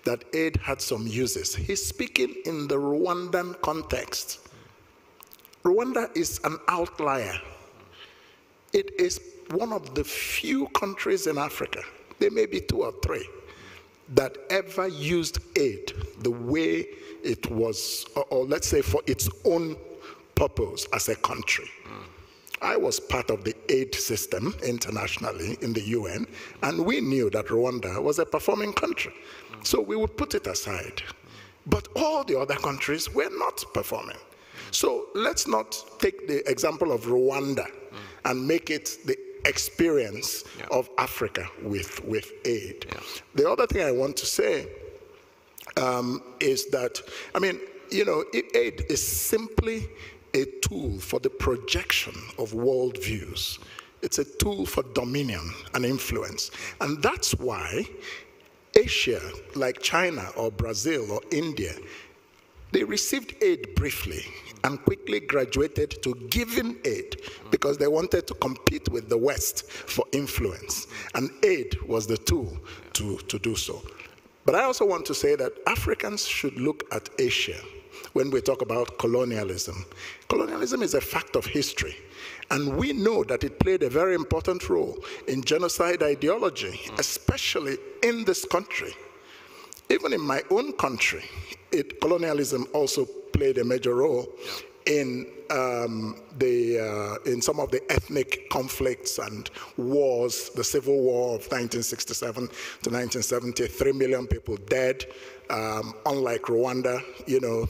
that aid had some uses, he's speaking in the Rwandan context. Rwanda is an outlier. It is one of the few countries in Africa, there may be 2 or 3, that ever used aid the way it was, or let's say for its own purpose as a country. I was part of the aid system internationally in the UN, and we knew that Rwanda was a performing country. So we would put it aside. But all the other countries were not performing. So let's not take the example of Rwanda and make it the experience of Africa with aid. The other thing I want to say is that, I mean, you know, aid is simply a tool for the projection of worldviews. It's a tool for dominion and influence. And that's why Asia, like China or Brazil or India, they received aid briefly and quickly graduated to giving aid because they wanted to compete with the West for influence. And aid was the tool to do so. But I also want to say that Africans should look at Asia when we talk about colonialism. Colonialism is a fact of history. And we know that it played a very important role in genocide ideology, especially in this country. Even in my own country, colonialism also played a major role in some of the ethnic conflicts and wars. The Civil War of 1967 to 1970, 3 million people dead. Unlike Rwanda, you know,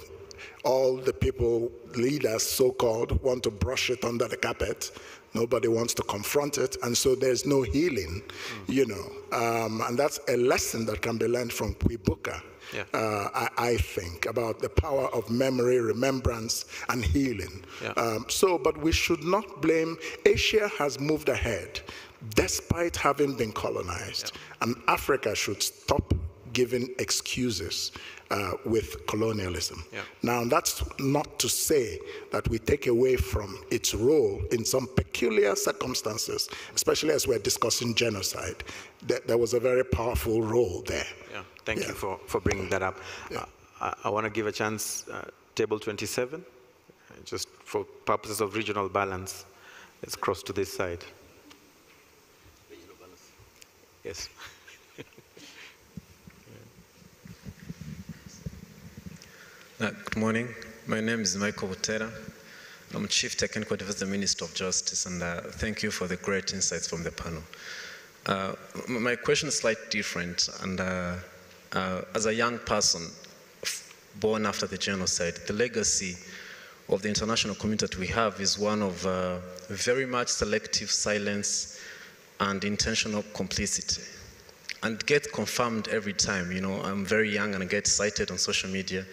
all the people, leaders so-called, want to brush it under the carpet. Nobody wants to confront it, and so there's no healing, you know. And that's a lesson that can be learned from Kwibuka, I think, about the power of memory, remembrance, and healing. But we should not blame. Asia has moved ahead, despite having been colonized, and Africa should stop giving excuses with colonialism. Now, that's not to say that we take away from its role in some peculiar circumstances, especially as we're discussing genocide. There was a very powerful role there. Thank you for bringing that up. I want to give a chance, table 27, just for purposes of regional balance. Let's cross to this side. Regional balance. Yes. Good morning. My name is Michael Butera. I'm Chief Technical Advisor, Minister of Justice, and thank you for the great insights from the panel. My question is slightly different, and as a young person born after the genocide, the legacy of the international community that we have is one of very much selective silence and intentional complicity. And it gets confirmed every time. You know, I'm very young and I get cited on social media.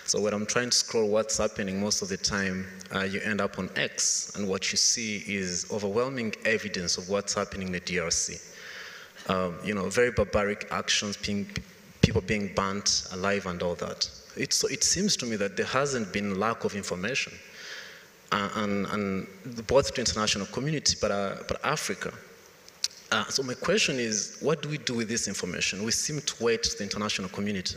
So when I'm trying to scroll what's happening, most of the time you end up on X, and what you see is overwhelming evidence of what's happening in the DRC. You know, very barbaric actions, people being burnt alive and all that. It seems to me that there hasn't been lack of information, and both the international community, but Africa. So my question is, what do we do with this information? We seem to wait to the international community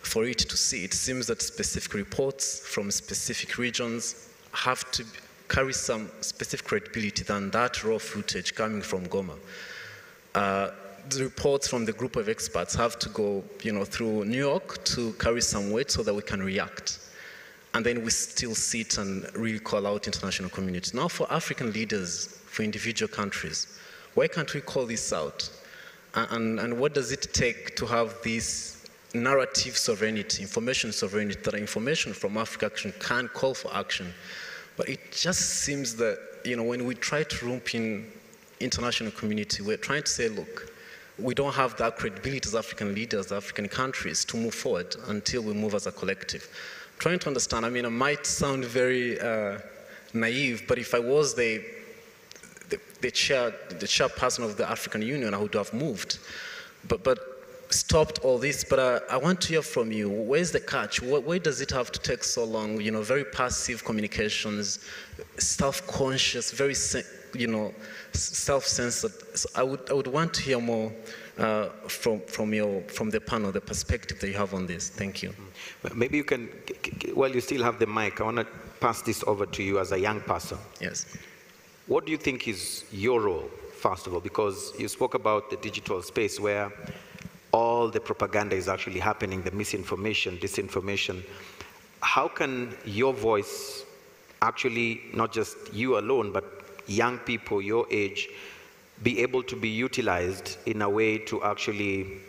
for it to see. It seems that specific reports from specific regions have to carry some specific credibility than that raw footage coming from Goma. The reports from the group of experts have to go, you know, through New York to carry some weight so that we can react. And then we still sit and really call out international community. Now for African leaders, for individual countries, why can't we call this out? And what does it take to have this narrative sovereignty, information sovereignty, that information from Africa can call for action? But it just seems that, you know, when we try to rope in international community, we're trying to say, look, we don't have that credibility as African leaders, African countries, to move forward until we move as a collective. I'm trying to understand, I mean, I might sound very naive, but if I was the chairperson of the African Union, I would have moved, but stopped all this. But I want to hear from you. Where's the catch? Why does it have to take so long? You know, very passive communications, self-conscious, very, you know, self-censored. So I would want to hear more from the panel, the perspective that you have on this. Thank you. Maybe you can, while you still have the mic, I want to pass this over to you as a young person. Yes. What do you think is your role, first of all? Because you spoke about the digital space where all the propaganda is actually happening, the misinformation, disinformation. How can your voice actually, not just you alone, but young people your age, be able to be utilized in a way to actually,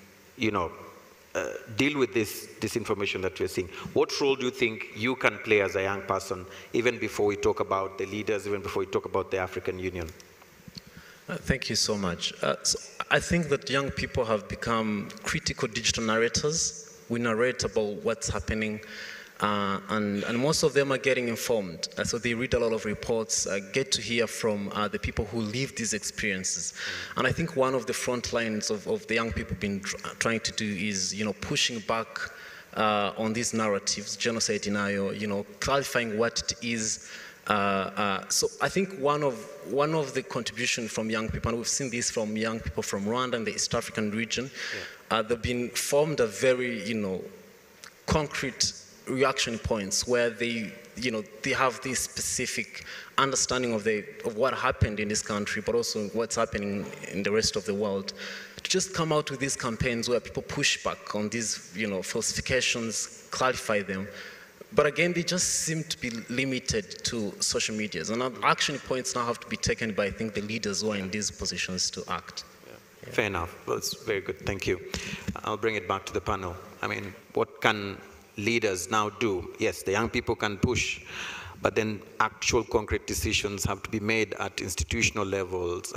deal with this disinformation that we're seeing? What role do you think you can play as a young person, even before we talk about the leaders, even before we talk about the African Union? Thank you so much. So I think that young people have become critical digital narrators. We narrate about what's happening, and most of them are getting informed. So they read a lot of reports, get to hear from the people who live these experiences. And I think one of the front lines of the young people been trying to do is, pushing back on these narratives, genocide denial, clarifying what it is. So I think one of the contributions from young people, and we've seen this from young people from Rwanda and the East African region, they've been formed a very, concrete reaction points where they have this specific understanding of what happened in this country, but also what's happening in the rest of the world. To just come out with these campaigns where people push back on these, falsifications, clarify them. But again, they just seem to be limited to social medias. And action points now have to be taken by, I think, the leaders who are in these positions to act. Yeah. Fair enough. That's very good. Thank you. I'll bring it back to the panel. I mean, what can leaders now do? Yes, the young people can push, but then actual concrete decisions have to be made at institutional levels,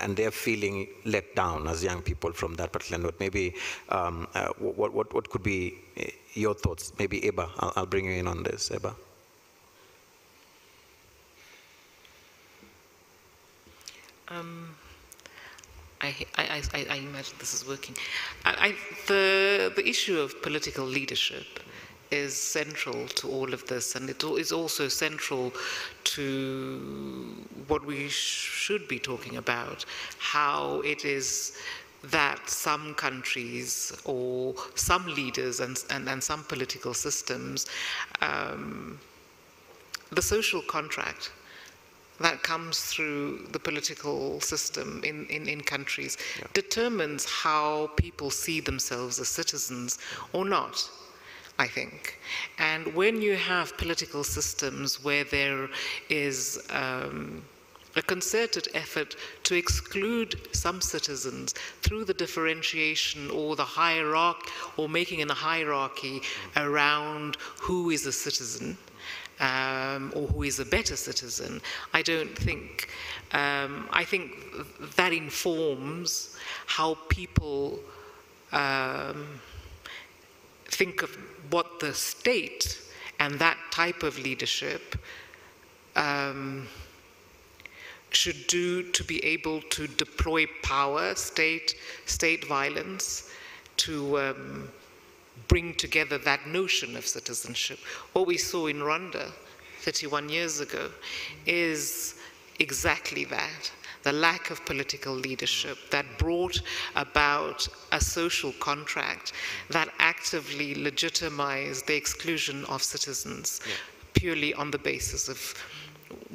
and they're feeling let down as young people from that particular note. Maybe what could be your thoughts? Maybe Eba, I'll bring you in on this, Eba. I imagine this is working. The issue of political leadership is central to all of this, and it is also central to what we should be talking about, how it is that some countries or some leaders and some political systems, the social contract that comes through the political system in countries determines how people see themselves as citizens or not, I think. And when you have political systems where there is a concerted effort to exclude some citizens through the differentiation or the hierarchy, or making a hierarchy around who is a citizen, or who is a better citizen, I don't think, I think that informs how people think of what the state and that type of leadership should do to be able to deploy power, state violence, to bring together that notion of citizenship. What we saw in Rwanda 31 years ago is exactly that, the lack of political leadership that brought about a social contract that actively legitimized the exclusion of citizens purely on the basis of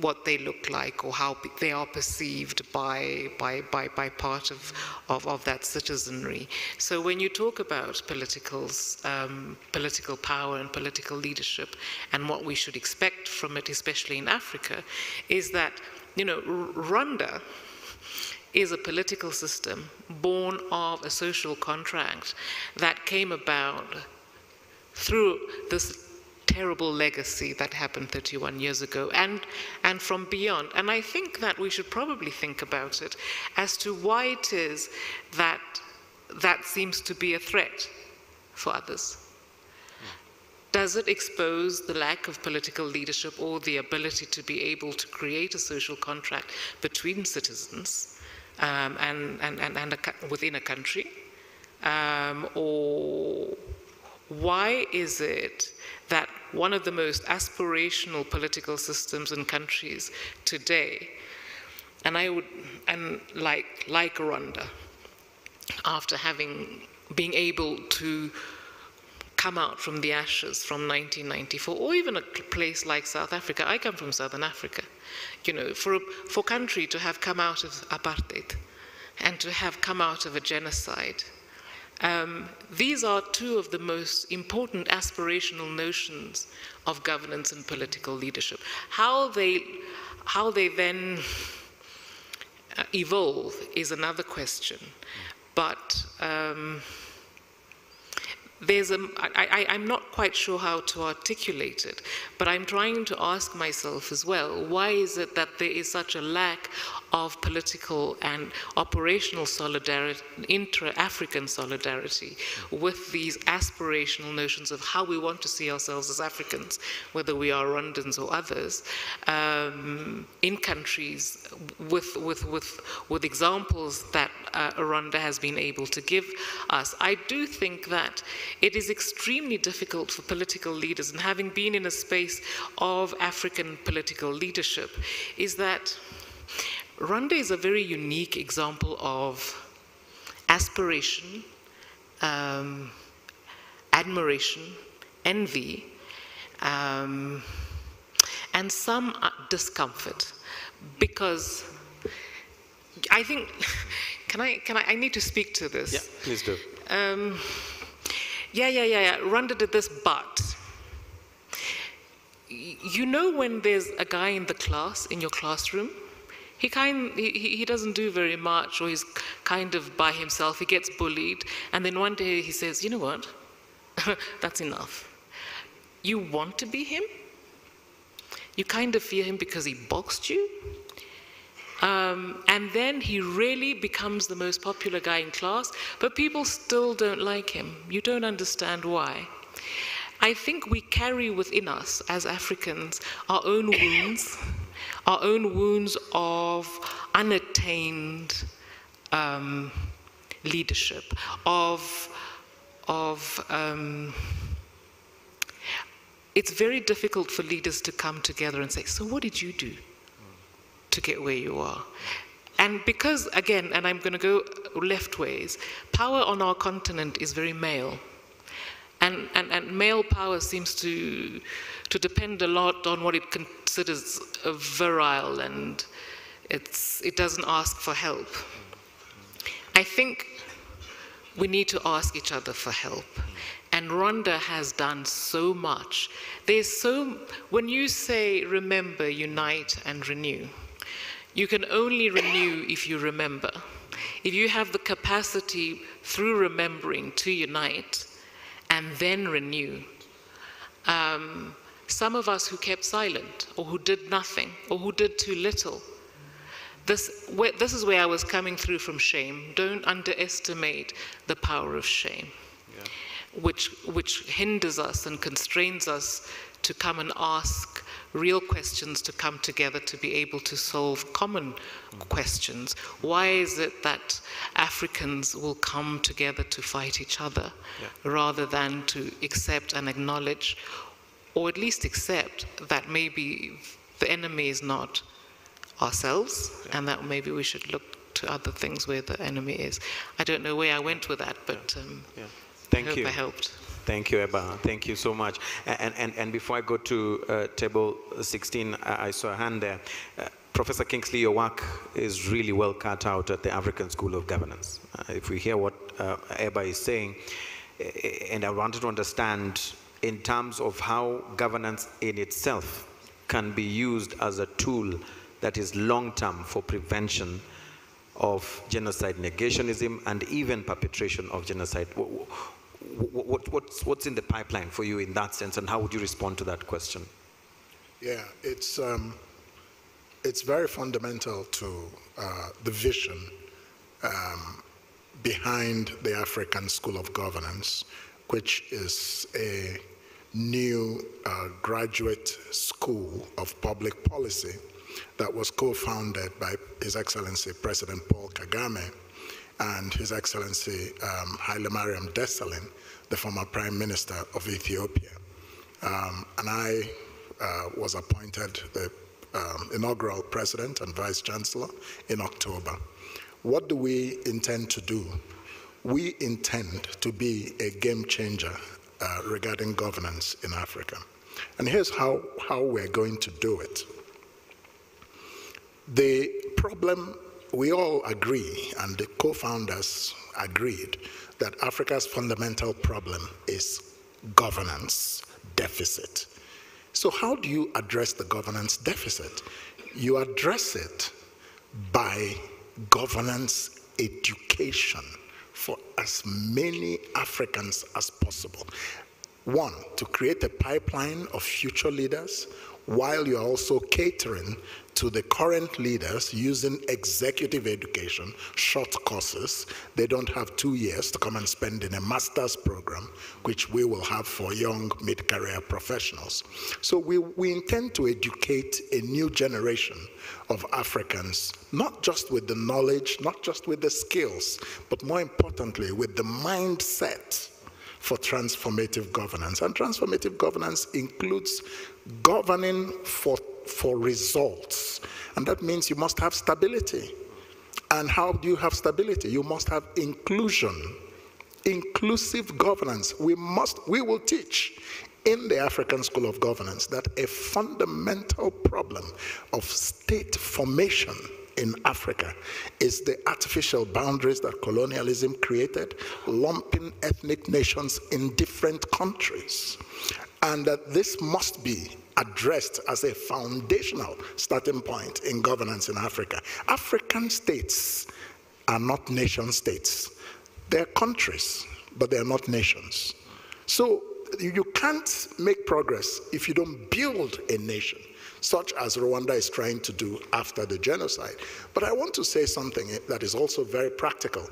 what they look like or how they are perceived by part of that citizenry. So when you talk about political power and political leadership and what we should expect from it, especially in Africa, is that, Rwanda is a political system born of a social contract that came about through this terrible legacy that happened 31 years ago and from beyond. And I think that we should probably think about it as to why it is that that seems to be a threat for others. Does it expose the lack of political leadership or the ability to be able to create a social contract between citizens and within a country? Or why is it that one of the most aspirational political systems in countries today, and like Rwanda, after being able to come out from the ashes from 1994, or even a place like South Africa. I come from Southern Africa. You know, for a country to have come out of apartheid and to have come out of a genocide, these are two of the most important aspirational notions of governance and political leadership. How they then evolve is another question, but I'm not quite sure how to articulate it, but I'm trying to ask myself as well, why is it that there is such a lack of political and operational solidarity, intra-African solidarity, with these aspirational notions of how we want to see ourselves as Africans, whether we are Rwandans or others, in countries with examples that Rwanda has been able to give us. I do think that it is extremely difficult for political leaders, and having been in a space of African political leadership, is that Rwanda is a very unique example of aspiration, admiration, envy, and some discomfort, because I think, I need to speak to this. Yeah, please do. Rwanda did this, but you know when there's a guy in the class, in your classroom, he doesn't do very much, or he's kind of by himself, he gets bullied, and then one day he says, you know what, that's enough. You want to be him? You kind of fear him because he boxed you? And then he really becomes the most popular guy in class, but people still don't like him. You don't understand why. I think we carry within us, as Africans, our own wounds of unattained leadership, it's very difficult for leaders to come together and say, so what did you do to get where you are? And because, again, and I'm going to go left ways, power on our continent is very male. And male power seems to depend a lot on what it considers virile, and it doesn't ask for help. I think we need to ask each other for help. And Rwanda has done so much. When you say remember, unite, and renew, you can only renew if you remember. If you have the capacity through remembering to unite and then renew. Some of us who kept silent, or who did nothing, or who did too little. This is where I was coming through from shame. Don't underestimate the power of shame, which hinders us and constrains us to come and ask real questions, to come together to be able to solve common questions. Why is it that Africans will come together to fight each other rather than to accept and acknowledge, or at least accept that maybe the enemy is not ourselves, and that maybe we should look to other things where the enemy is. I don't know where I went with that, but Thank I hope you. I helped. Thank you, Eba. Thank you so much. And before I go to table 16, I saw a hand there. Professor Kingsley, your work is really well cut out at the African School of Governance. If we hear what Eba is saying, and I wanted to understand in terms of how governance in itself can be used as a tool that is long-term for prevention of genocide negationism and even perpetration of genocide. What's in the pipeline for you in that sense, and how would you respond to that question? Yeah, it's very fundamental to the vision behind the African School of Governance, which is a new graduate school of public policy that was co-founded by His Excellency President Paul Kagame and His Excellency Haile Mariam Desalegn, the former Prime Minister of Ethiopia. And I was appointed the inaugural President and Vice Chancellor in October. What do we intend to do? we intend to be a game changer regarding governance in Africa. And here's how we're going to do it. The problem, we all agree, and the co-founders agreed, that Africa's fundamental problem is governance deficit. So how do you address the governance deficit? You address it by governance education for as many Africans as possible. One, to create a pipeline of future leaders, while you're also catering to the current leaders using executive education, short courses. They don't have 2 years to come and spend in a master's program, which we will have for young mid-career professionals. So we intend to educate a new generation of Africans, not just with the knowledge, not just with the skills, but more importantly, with the mindset for transformative governance. And transformative governance includes governing for results. And that means you must have stability. And how do you have stability? You must have inclusion, inclusive governance. We will teach in the African School of Governance that a fundamental problem of state formation in Africa is the artificial boundaries that colonialism created, lumping ethnic nations in different countries. And that this must be addressed as a foundational starting point in governance in Africa. African states are not nation states. They're countries, but they're not nations. So you can't make progress if you don't build a nation, such as Rwanda is trying to do after the genocide. But I want to say something that is also very practical.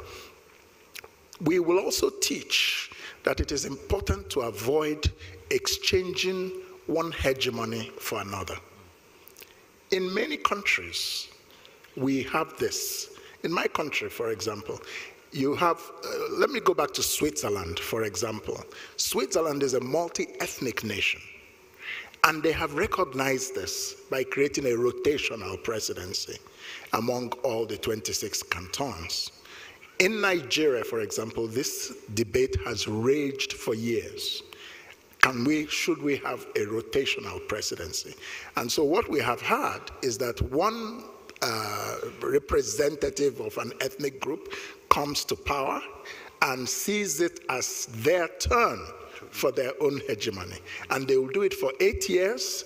We will also teach that it is important to avoid exchanging one hegemony for another. In many countries, we have this. In my country, for example, you have, let me go back to Switzerland, for example. Switzerland is a multi-ethnic nation. And they have recognized this by creating a rotational presidency among all the 26 cantons. In Nigeria, for example, this debate has raged for years. Should we have a rotational presidency? And so what we have had is that one representative of an ethnic group comes to power and sees it as their turn for their own hegemony. And they will do it for 8 years,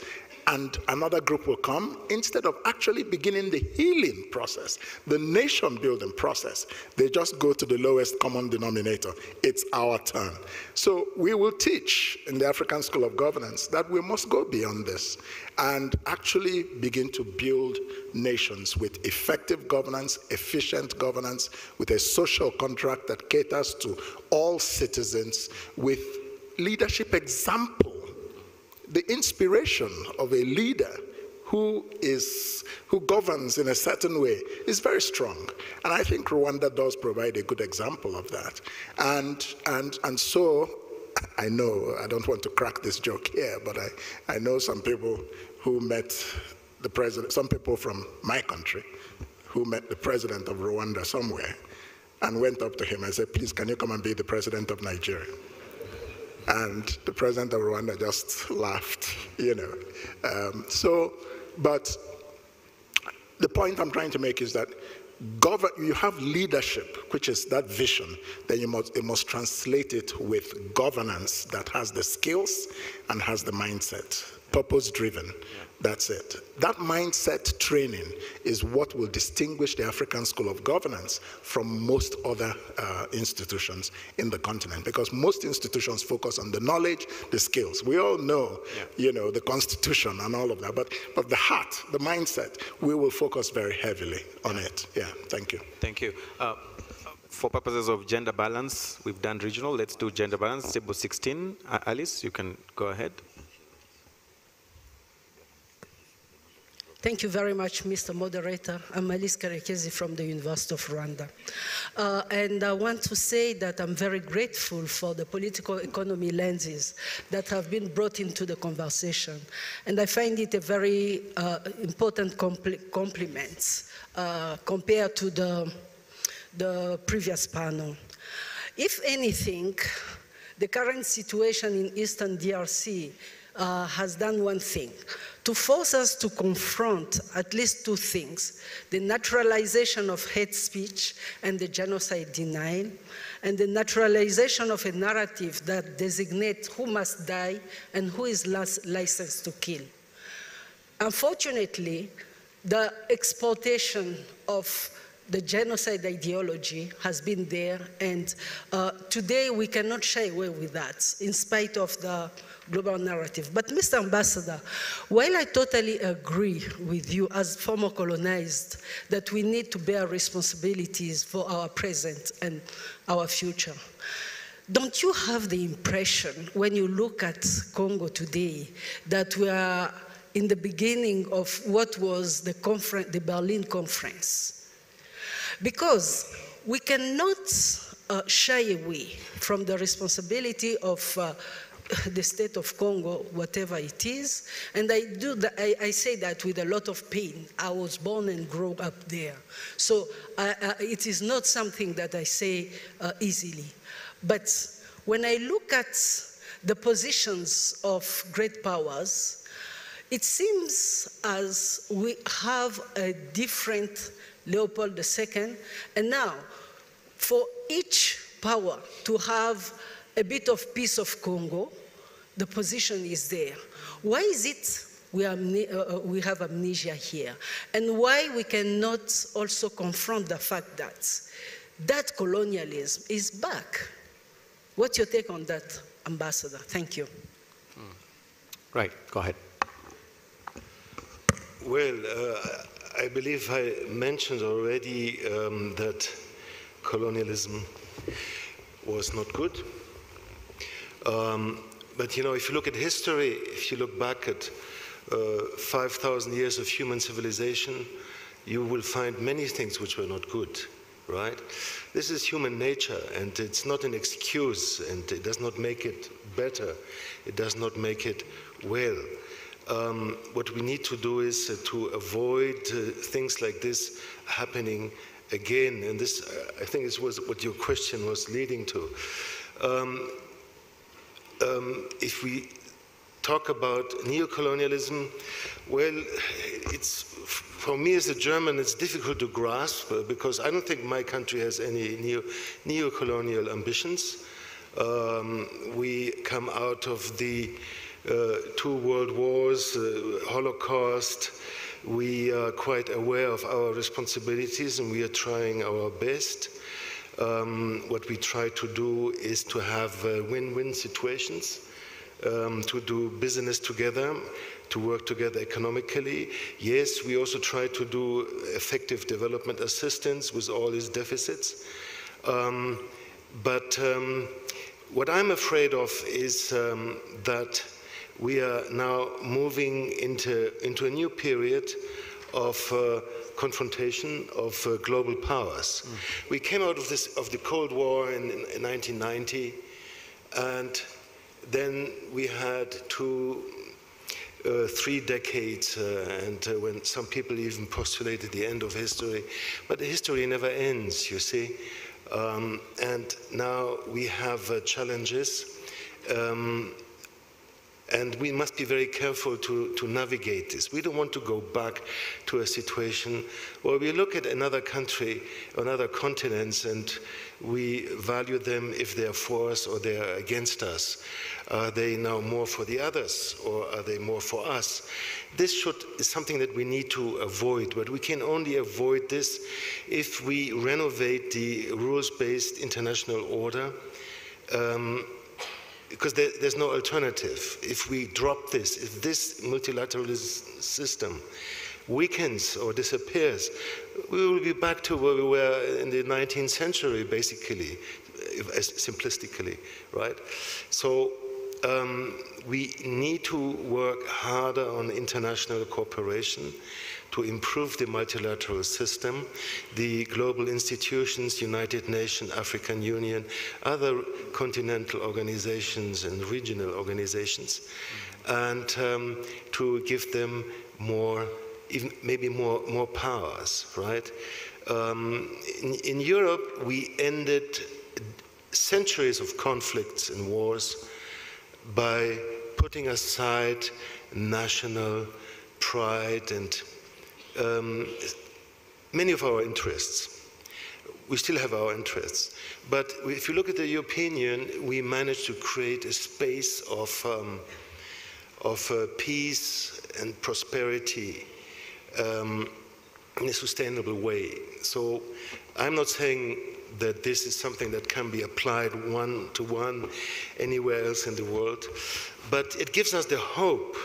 and another group will come. Instead of actually beginning the healing process, the nation building process, they just go to the lowest common denominator. It's our turn. So we will teach in the African School of Governance that we must go beyond this and actually begin to build nations with effective governance, efficient governance, with a social contract that caters to all citizens, with leadership example. The inspiration of a leader who governs in a certain way is very strong. And I think Rwanda does provide a good example of that. And so, I know, I don't want to crack this joke here, but I know some people who met the president, some people from my country, who met the president of Rwanda somewhere and went up to him and said, please, can you come and be the president of Nigeria? And the president of Rwanda just laughed, you know. But the point I'm trying to make is that you have leadership, which is that vision, then it must translate it with governance that has the skills and has the mindset, purpose-driven. That's it. That mindset training is what will distinguish the African School of Governance from most other institutions in the continent, because most institutions focus on the knowledge, the skills. We all know, you know, the Constitution and all of that, but the heart, the mindset, we will focus very heavily on it. Yeah, thank you. Thank you. For purposes of gender balance, we've done regional. Let's do gender balance. Table 16. Alice, you can go ahead. Thank you very much, Mr. Moderator. I'm Alice Karekezi from the University of Rwanda. And I want to say that I'm very grateful for the political economy lenses that have been brought into the conversation. And I find it a very important compliment compared to the previous panel. If anything, the current situation in Eastern DRC has done one thing, to force us to confront at least two things: the naturalization of hate speech and the genocide denial, and the naturalization of a narrative that designates who must die and who is licensed to kill. Unfortunately, the exploitation of the genocide ideology has been there, and today we cannot shy away with that, in spite of the global narrative. But Mr. Ambassador, while I totally agree with you as former colonized that we need to bear responsibilities for our present and our future, don't you have the impression, when you look at Congo today, that we are in the beginning of what was the conference, the Berlin Conference? Because we cannot shy away from the responsibility of the state of Congo, whatever it is, and I say that with a lot of pain. I was born and grew up there, so it is not something that I say easily. But when I look at the positions of great powers, it seems as we have a different Leopold II, and now for each power to have a bit of piece of Congo, the position is there. Why is it we have amnesia here? And why we cannot also confront the fact that colonialism is back? What's your take on that, Ambassador? Thank you. Right, go ahead. Well, I believe I mentioned already that colonialism was not good. But you know, if you look at history, if you look back at 5,000 years of human civilization, you will find many things which were not good, right? This is human nature, and it's not an excuse, and it does not make it better. It does not make it well. What we need to do is to avoid things like this happening again, and this, I think, this was what your question was leading to. If we talk about neocolonialism, well, it's, for me as a German, it's difficult to grasp because I don't think my country has any neocolonial ambitions. We come out of the 2 world wars, Holocaust. We are quite aware of our responsibilities and we are trying our best. What we try to do is to have win-win situations, to do business together, to work together economically. Yes, we also try to do effective development assistance with all its deficits. But what I'm afraid of is that we are now moving into a new period of confrontation of global powers. We came out of the Cold War in 1990, and then we had 3 decades, and when some people even postulated the end of history, but the history never ends, you see. And now we have challenges, and we must be very careful to navigate this. We don't want to go back to a situation where we look at another country, another continents, and we value them if they are for us or they are against us. Are they now more for the others, or are they more for us? This is something that we need to avoid, but we can only avoid this if we renovate the rules-based international order, because there's no alternative. If we drop this, if this multilateralist system weakens or disappears, we will be back to where we were in the 19th century, basically, simplistically, right? So we need to work harder on international cooperation to improve the multilateral system, the global institutions, United Nations, African Union, other continental organizations and regional organizations, and to give them more, even maybe more powers, right? In Europe, we ended centuries of conflicts and wars by putting aside national pride and many of our interests. We still have our interests. But if you look at the European Union, we managed to create a space of peace and prosperity in a sustainable way. So I'm not saying that this is something that can be applied one-to-one anywhere else in the world, but it gives us the hope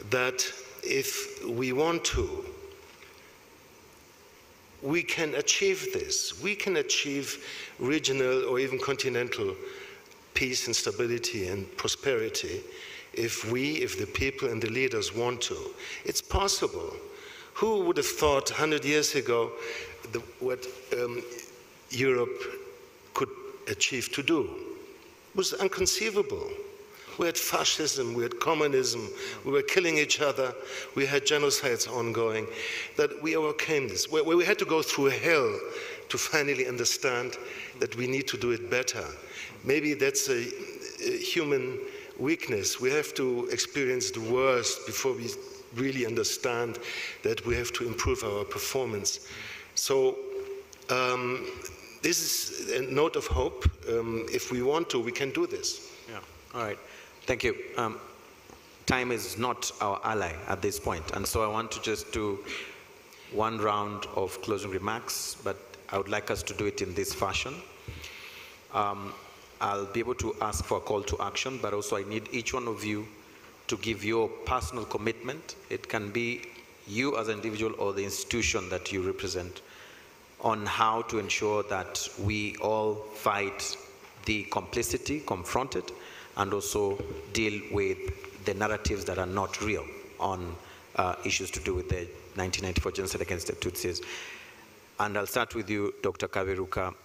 that if we want to, we can achieve this. We can achieve regional or even continental peace and stability and prosperity if the people and the leaders want to. It's possible. Who would have thought 100 years ago what Europe could achieve to do? It was inconceivable. We had fascism, we had communism, we were killing each other, we had genocides ongoing, that we overcame this, where we had to go through hell to finally understand that we need to do it better. Maybe that's a human weakness. We have to experience the worst before we really understand that we have to improve our performance. So this is a note of hope. If we want to, we can do this. Yeah, all right. Thank you. Time is not our ally at this point, and so I want to just do one round of closing remarks, but I would like us to do it in this fashion. I'll be able to ask for a call to action, but also I need each one of you to give your personal commitment. It can be you as an individual or the institution that you represent on how to ensure that we all fight the complicity, confront it, and also deal with the narratives that are not real on issues to do with the 1994 genocide against the Tutsis. And I'll start with you, Dr. Kaberuka.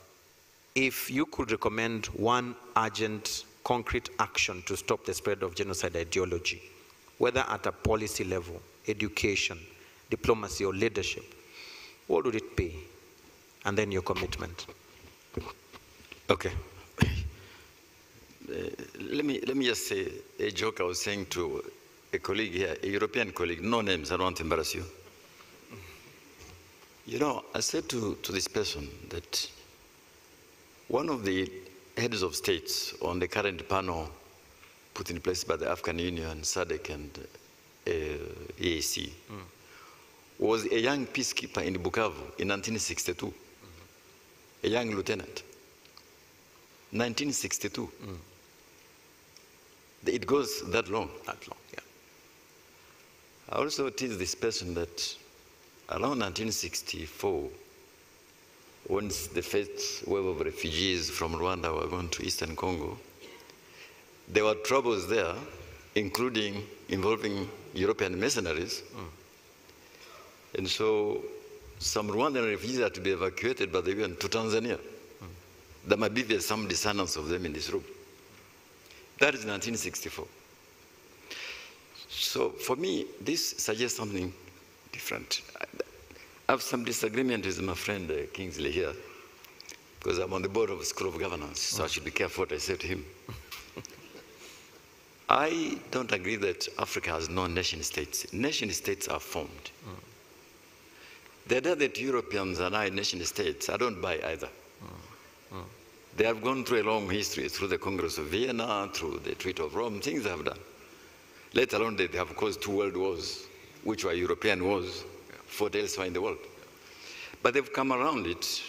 If you could recommend one urgent, concrete action to stop the spread of genocide ideology, whether at a policy level, education, diplomacy, or leadership, what would it be? And then your commitment. Okay. Let me just say a joke I was saying to a colleague here, a European colleague, no names, I don't want to embarrass you. You know, I said to this person that one of the heads of states on the current panel put in place by the African Union, SADC, and EAC was a young peacekeeper in Bukavu in 1962, a young lieutenant. 1962. It goes that long. That long, yeah. I also tease this person that around 1964, once the first wave of refugees from Rwanda were going to Eastern Congo, there were troubles there, involving European mercenaries. And so some Rwandan refugees had to be evacuated by the UN to Tanzania. There might be some descendants of them in this room. That is 1964. So for me, this suggests something different. I have some disagreement with my friend Kingsley here, because I'm on the board of the School of Governance, so I should be careful what I say to him. I don't agree that Africa has no nation states. Nation states are formed. The idea that Europeans are now nation states, I don't buy either. They have gone through a long history, through the Congress of Vienna, through the Treaty of Rome, things they have done. Let alone that they have caused 2 world wars, which were European wars, fought elsewhere in the world. But they've come around it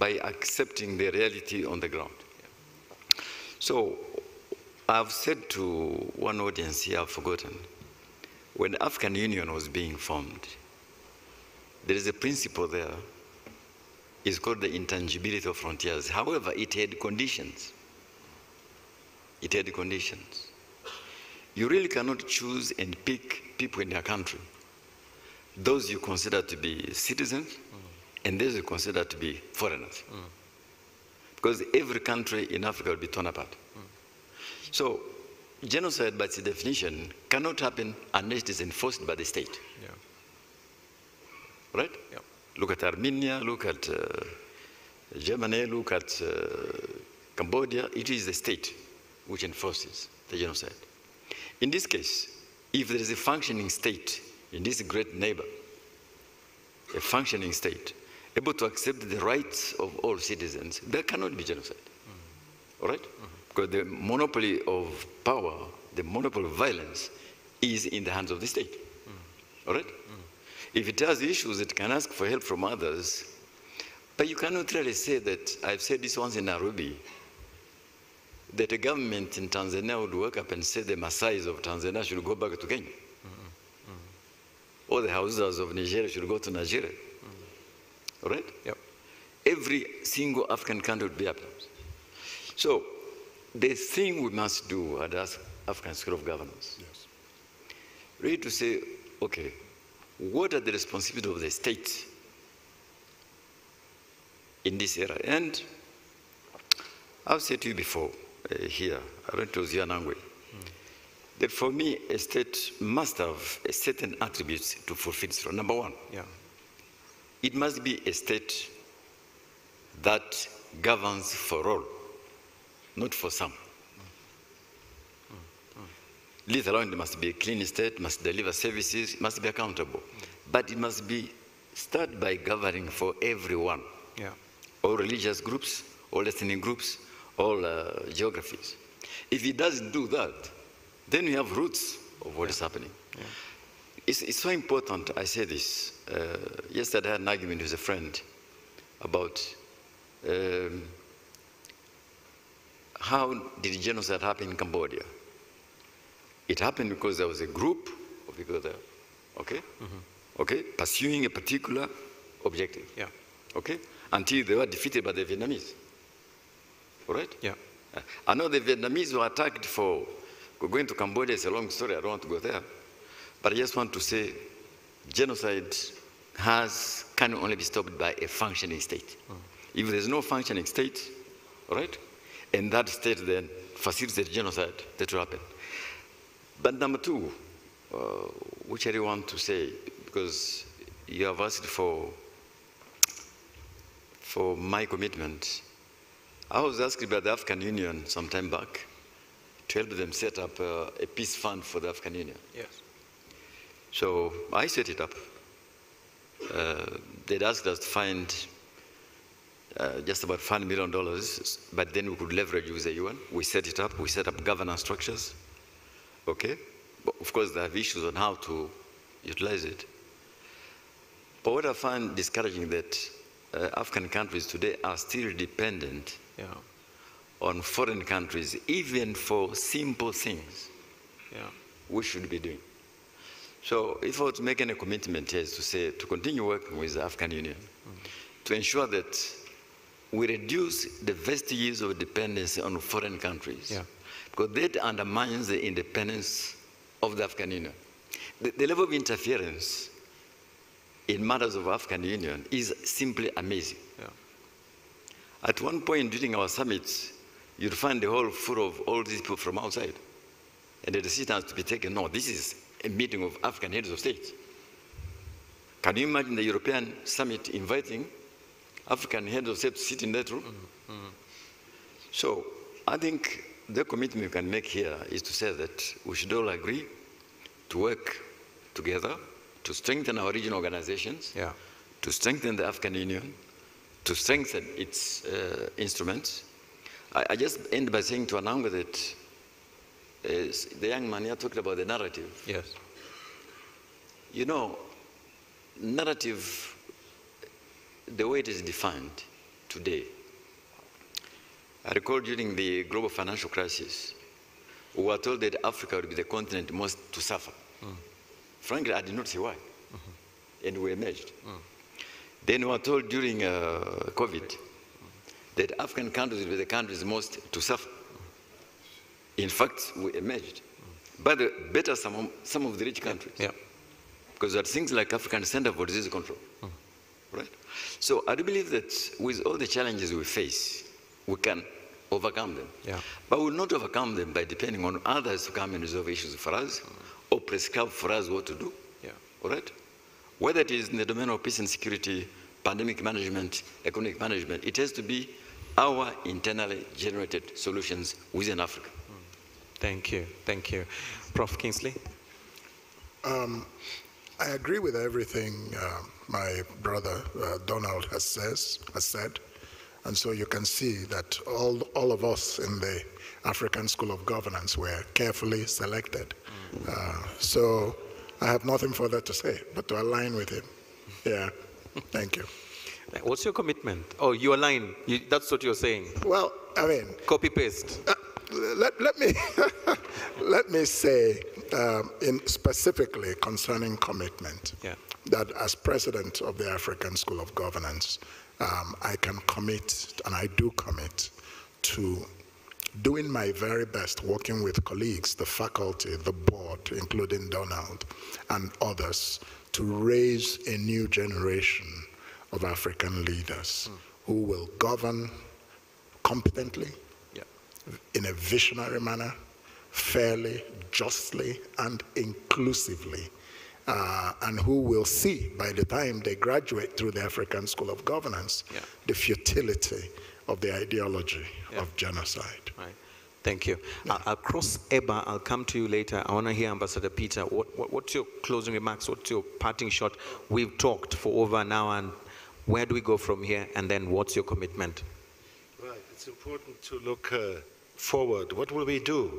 by accepting the reality on the ground. So I've said to one audience here, I've forgotten, when the African Union was being formed, there is a principle there. It's called the intangibility of frontiers. However, it had conditions. It had conditions. You really cannot choose and pick people in your country. Those you consider to be citizens, and those you consider to be foreigners. Because every country in Africa will be torn apart. So, genocide by its definition cannot happen unless it is enforced by the state. Right? Look at Armenia, look at Germany, look at Cambodia, it is the state which enforces the genocide. In this case, if there is a functioning state in this great neighbor, a functioning state, able to accept the rights of all citizens, there cannot be genocide. All right? Because the monopoly of power, the monopoly of violence is in the hands of the state. All right? If it has issues, it can ask for help from others, but you cannot really say that, I've said this once in Nairobi, that a government in Tanzania would wake up and say the Maasais of Tanzania should go back to Kenya. Or the Hausas of Nigeria should go to Nigeria. All right? Yep. Every single African country would be up. So the thing we must do at the African School of Governance, really to say, okay, what are the responsibilities of the state in this era? And I've said to you before, here, I don't know if it was Yanangwe, that for me, a state must have a certain attributes to fulfill its role. Number one, it must be a state that governs for all, not for some. Let alone it must be a clean state, must deliver services, must be accountable. But it must be start by governing for everyone. All religious groups, all ethnic groups, all geographies. If it doesn't do that, then we have roots of what is happening. It's so important, I say this. Yesterday I had an argument with a friend about how did genocide happen in Cambodia? It happened because there was a group of people there, okay? Okay, pursuing a particular objective. Okay, until they were defeated by the Vietnamese. All right? I know the Vietnamese were attacked for going to Cambodia. It's a long story. I don't want to go there. But I just want to say genocide can only be stopped by a functioning state. If there's no functioning state, all right, and that state then facilitates genocide, that will happen. But number two, which I really want to say, because you have asked for my commitment, I was asked by the African Union some time back to help them set up a peace fund for the African Union. So I set it up. They'd asked us to find just about $5 million, but then we could leverage with the UN. We set it up. We set up governance structures. Okay? But of course, they have issues on how to utilize it. But what I find discouraging that African countries today are still dependent on foreign countries, even for simple things we should be doing. So if I were to make any commitment here is to say, to continue working with the African Union, to ensure that we reduce the vestiges of dependency on foreign countries, because that undermines the independence of the African Union. The level of interference in matters of African Union is simply amazing. At one point during our summits, you'd find the hall full of all these people from outside. And the decision has to be taken, no, this is a meeting of African heads of state. Can you imagine the European summit inviting African heads of state to sit in that room? So I think the commitment we can make here is to say that we should all agree to work together to strengthen our regional organizations, to strengthen the African Union, to strengthen its instruments. I just end by saying to Anangwe that the young man here talked about the narrative. You know, narrative, the way it is defined today, I recall during the global financial crisis, we were told that Africa would be the continent most to suffer. Frankly, I did not see why. And we emerged. Then we were told during COVID that African countries will be the countries most to suffer. In fact, we emerged. But better some of the rich countries. Because there are things like African Center for Disease Control. Right? So I do believe that with all the challenges we face, we can overcome them. But we will not overcome them by depending on others to come and resolve issues for us or prescribe for us what to do. All right? Whether it is in the domain of peace and security, pandemic management, economic management, it has to be our internally generated solutions within Africa. Thank you. Thank you. Prof. Kingsley? I agree with everything my brother Donald has said. And so you can see that all of us in the African School of Governance were carefully selected. So I have nothing further to say, but to align with him. Yeah, thank you. What's your commitment? Oh, you align. That's what you're saying. Well, I mean, copy paste. Let me let me say, specifically concerning commitment, that as president of the African School of Governance, I can commit, and I do commit, to doing my very best, working with colleagues, the faculty, the board, including Donald and others, to raise a new generation of African leaders who will govern competently, in a visionary manner, fairly, justly, and inclusively, and who will see, by the time they graduate through the African School of Governance, the of the ideology of genocide. Right. Thank you. Across EBA, I'll come to you later. I want to hear Ambassador Peter. What's your closing remarks? What's your parting shot? We've talked for over an hour, and where do we go from here? And then what's your commitment? Right. It's important to look forward. What will we do?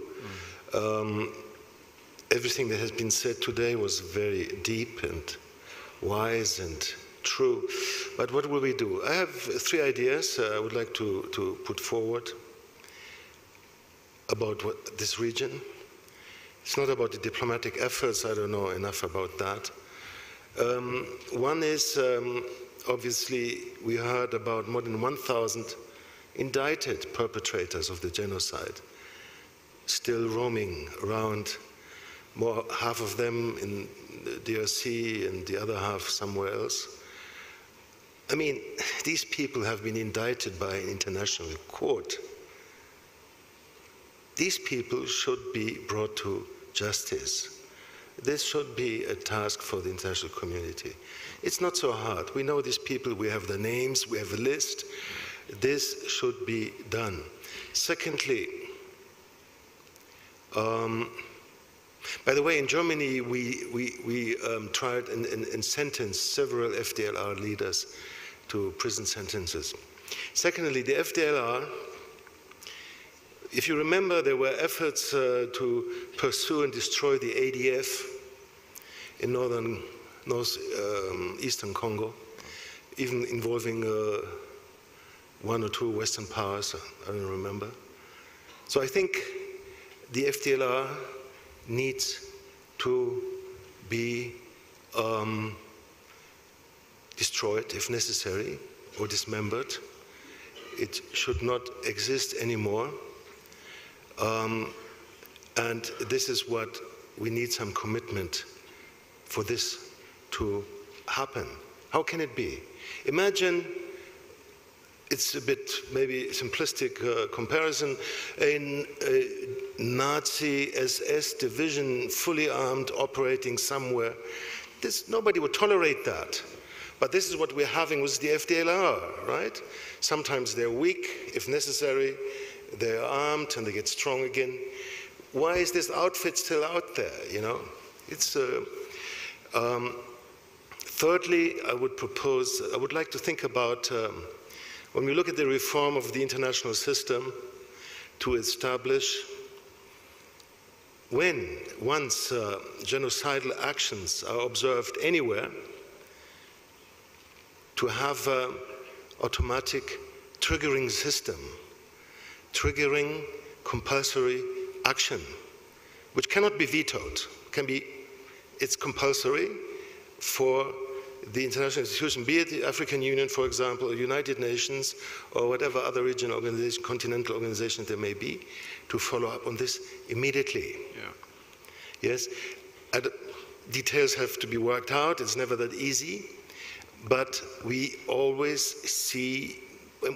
Everything that has been said today was very deep and wise and true. But what will we do? I have 3 ideas I would like to put forward about this region. It's not about the diplomatic efforts. I don't know enough about that. One is, obviously, we heard about more than 1,000 indicted perpetrators of the genocide still roaming around, half of them in the DRC and the other half somewhere else. I mean, these people have been indicted by an international court. These people should be brought to justice. This should be a task for the international community. It's not so hard. We know these people, we have the names, we have a list. This should be done. Secondly, by the way, in Germany, we tried and sentenced several FDLR leaders to prison sentences. Secondly, the FDLR, if you remember, there were efforts to pursue and destroy the ADF in northeastern Congo, even involving 1 or 2 Western powers, I don't remember. So I think the FDLR needs to be destroyed if necessary, or dismembered. It should not exist anymore. And this is what we need, some commitment for this to happen. How can it be? Imagine, it's a bit maybe simplistic comparison, a Nazi SS division, fully armed, operating somewhere. Nobody would tolerate that. But this is what we're having with the FDLR, right? Sometimes they're weak, if necessary, they're armed and they get strong again. Why is this outfit still out there, you know? It's, thirdly, I would like to think about, when we look at the reform of the international system, to establish once genocidal actions are observed anywhere, to have an automatic triggering system, triggering compulsory action, which cannot be vetoed. It's compulsory for the international institution, be it the African Union, for example, or United Nations, or whatever other regional organization, continental organizations there may be, to follow up on this immediately. Yes, details have to be worked out. It's never that easy. But we always see,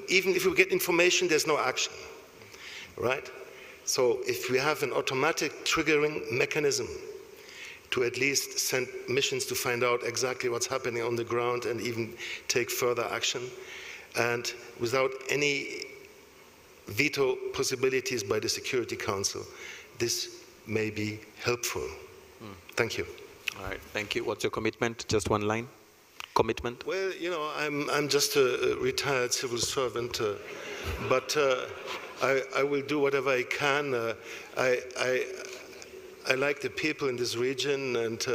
even if we get information, there's no action, right? So if we have an automatic triggering mechanism to at least send missions to find out exactly what's happening on the ground and even take further action, and without any veto possibilities by the Security Council, this may be helpful. Thank you. All right, thank you. What's your commitment? Just one line. Commitment? Well, you know, I'm just a retired civil servant, but I will do whatever I can. I like the people in this region, and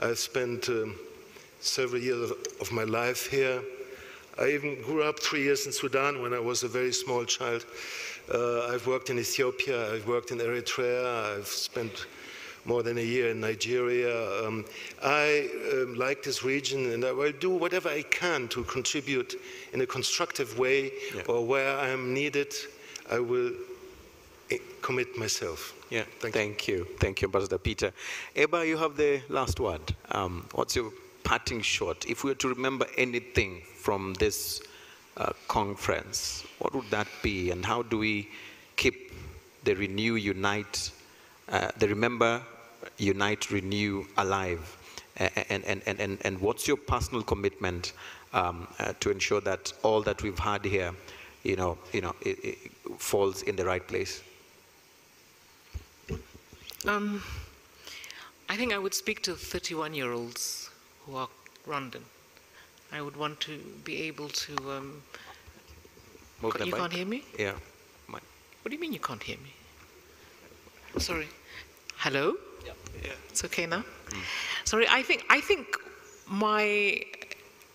I've spent several years of my life here. I even grew up 3 years in Sudan when I was a very small child. I've worked in Ethiopia, I've worked in Eritrea, I've spent more than a year in Nigeria. I like this region, and I will do whatever I can to contribute in a constructive way, or where I am needed, I will commit myself. Yeah, thank you. Thank you, Ambassador Peter. Eba, you have the last word. What's your parting shot? If we were to remember anything from this conference, what would that be? And how do we keep the Renew, Unite, the Remember, Unite, Renew alive? And what's your personal commitment to ensure that all that we've had here, it falls in the right place? I think I would speak to 31-year-olds who are Rwandan. I would want to be able to... you can't hear me? Yeah. What do you mean you can't hear me? Sorry. Hello? Yeah. It's okay now? Sorry, I think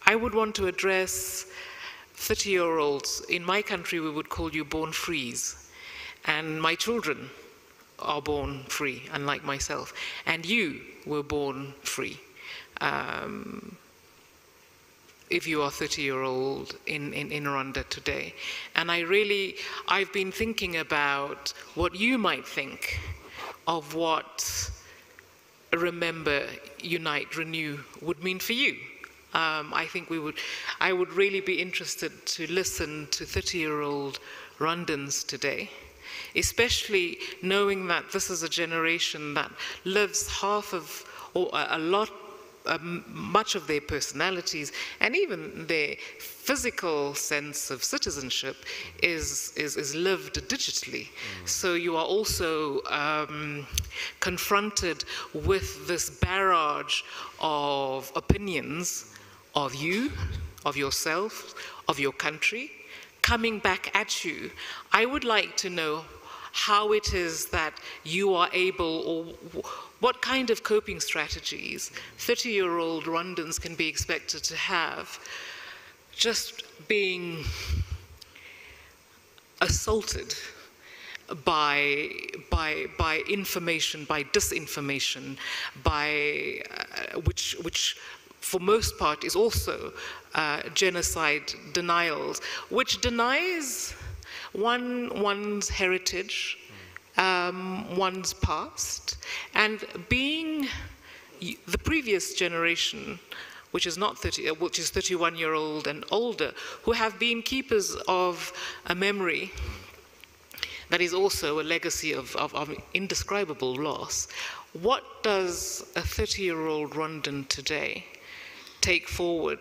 I would want to address 30-year-olds. In my country, we would call you born frees. And my children are born free, unlike myself. And you were born free. If you are 30-year-old in Rwanda today. And I've been thinking about what you might think of what Remember, Unite, Renew would mean for you. I think I would really be interested to listen to 30-year-old Rwandans today, especially knowing that this is a generation that lives much of their personalities and even their physical sense of citizenship is lived digitally. So you are also confronted with this barrage of opinions of you, of yourself, of your country, coming back at you. I would like to know how it is that you are able, or what kind of coping strategies 30-year-old Rwandans can be expected to have, just being assaulted by information, by disinformation, which for most part is also genocide denials, which denies one's heritage, one's past, and being the previous generation, which is 31-year-old and older, who have been keepers of a memory that is also a legacy of indescribable loss. What does a 30-year-old Rwandan today take forward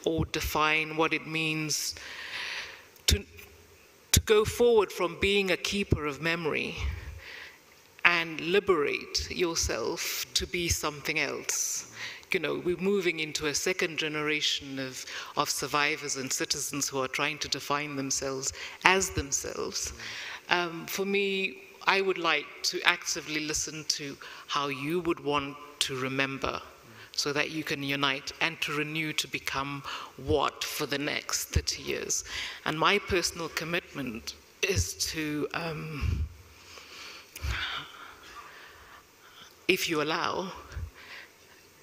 or define what it means to go forward from being a keeper of memory and liberate yourself to be something else? You know, we're moving into a second generation of survivors and citizens who are trying to define themselves as themselves. For me, I would like to actively listen to how you would want to remember, so that you can unite and to renew to become what for the next 30 years. And my personal commitment is to, if you allow,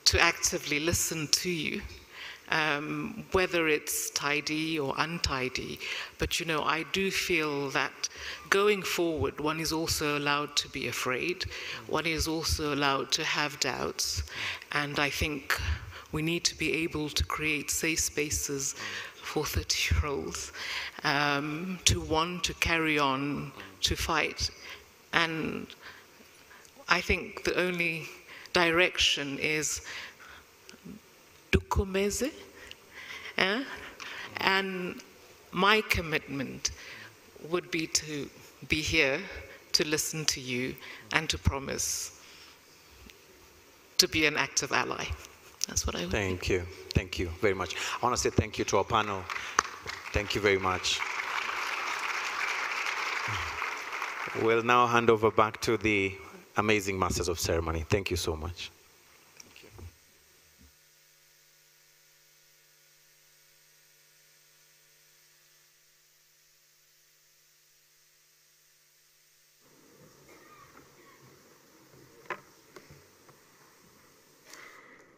to actively listen to you, whether it's tidy or untidy. But you know, I do feel that going forward, one is also allowed to be afraid. One is also allowed to have doubts. And I think we need to be able to create safe spaces for 30-year-olds to want to carry on, to fight. And I think the only direction is dukomeze, and my commitment would be to be here, to listen to you, and to promise to be an active ally. That's what I would Thank you. Thank you very much. I want to say thank you to our panel. Thank you very much. We'll now hand over back to the amazing Masters of Ceremony. Thank you so much. Thank you.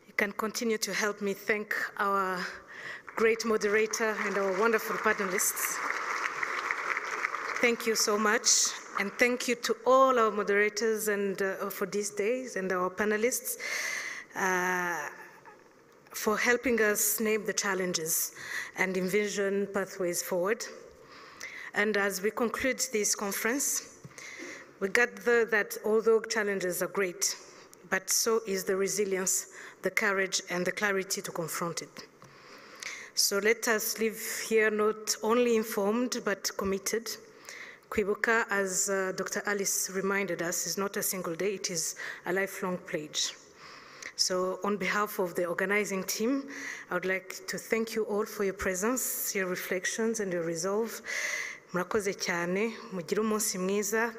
You can continue to help me thank our great moderator and our wonderful panelists. Thank you so much. And thank you to all our moderators and for these days and our panelists for helping us name the challenges and envision pathways forward. And as we conclude this conference, we gather that although challenges are great, but so is the resilience, the courage, and the clarity to confront it. So let us leave here not only informed, but committed. Kwibuka, as Dr. Alice reminded us, is not a single day, it is a lifelong pledge. So on behalf of the organizing team, I would like to thank you all for your presence, your reflections, and your resolve. Murakoze cyane, mugire umunsi mwiza.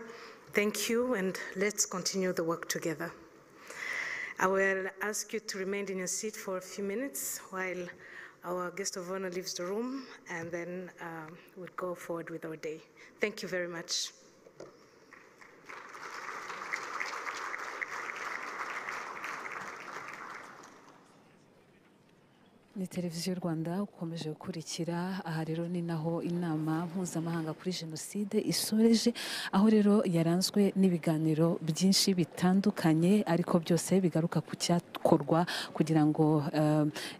Thank you, and let's continue the work together. I will ask you to remain in your seat for a few minutes while our guest of honor leaves the room, and then we'll go forward with our day. Thank you very much. Ni televiziyo Rwanda ukomeje gukurikira. Aha rero ni naho inama mpuzamahanga kuri jenoside isoreje, aho rero yaranzwe n'ibiganiro byinshi bitandukanye, ariko byose bigaruka ku cyakorwa kugira ngo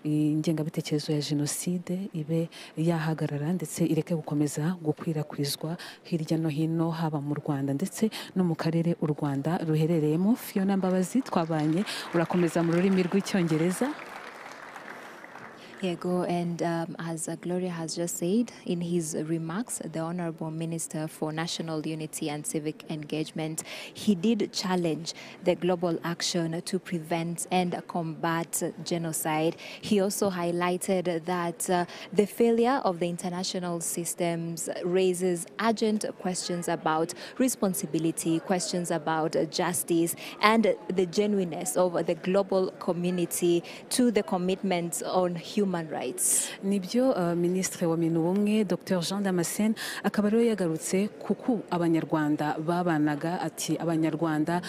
ingengabitekerezo ya jenoside ibe yahagarara ndetse ireke gukomeza gukwirakwizwa hirya no hino, haba mu Rwanda ndetse no mu karere u Rwanda ruherereyemo. Fiona Mbabazi, twabanye, urakomeza mu rurimi rw'Icyongereza. Yego, and as Gloria has just said in his remarks, the Honorable Minister for National Unity and Civic Engagement, he did challenge the global action to prevent and combat genocide. He also highlighted that the failure of the international systems raises urgent questions about responsibility, questions about justice, and the genuineness of the global community to the commitments on human rights. Nibyo Ministre wa Minubumwe Dr. Jean Damascene akaba rero yagarutse kuko abanyarwanda babanaga, ati abanyarwanda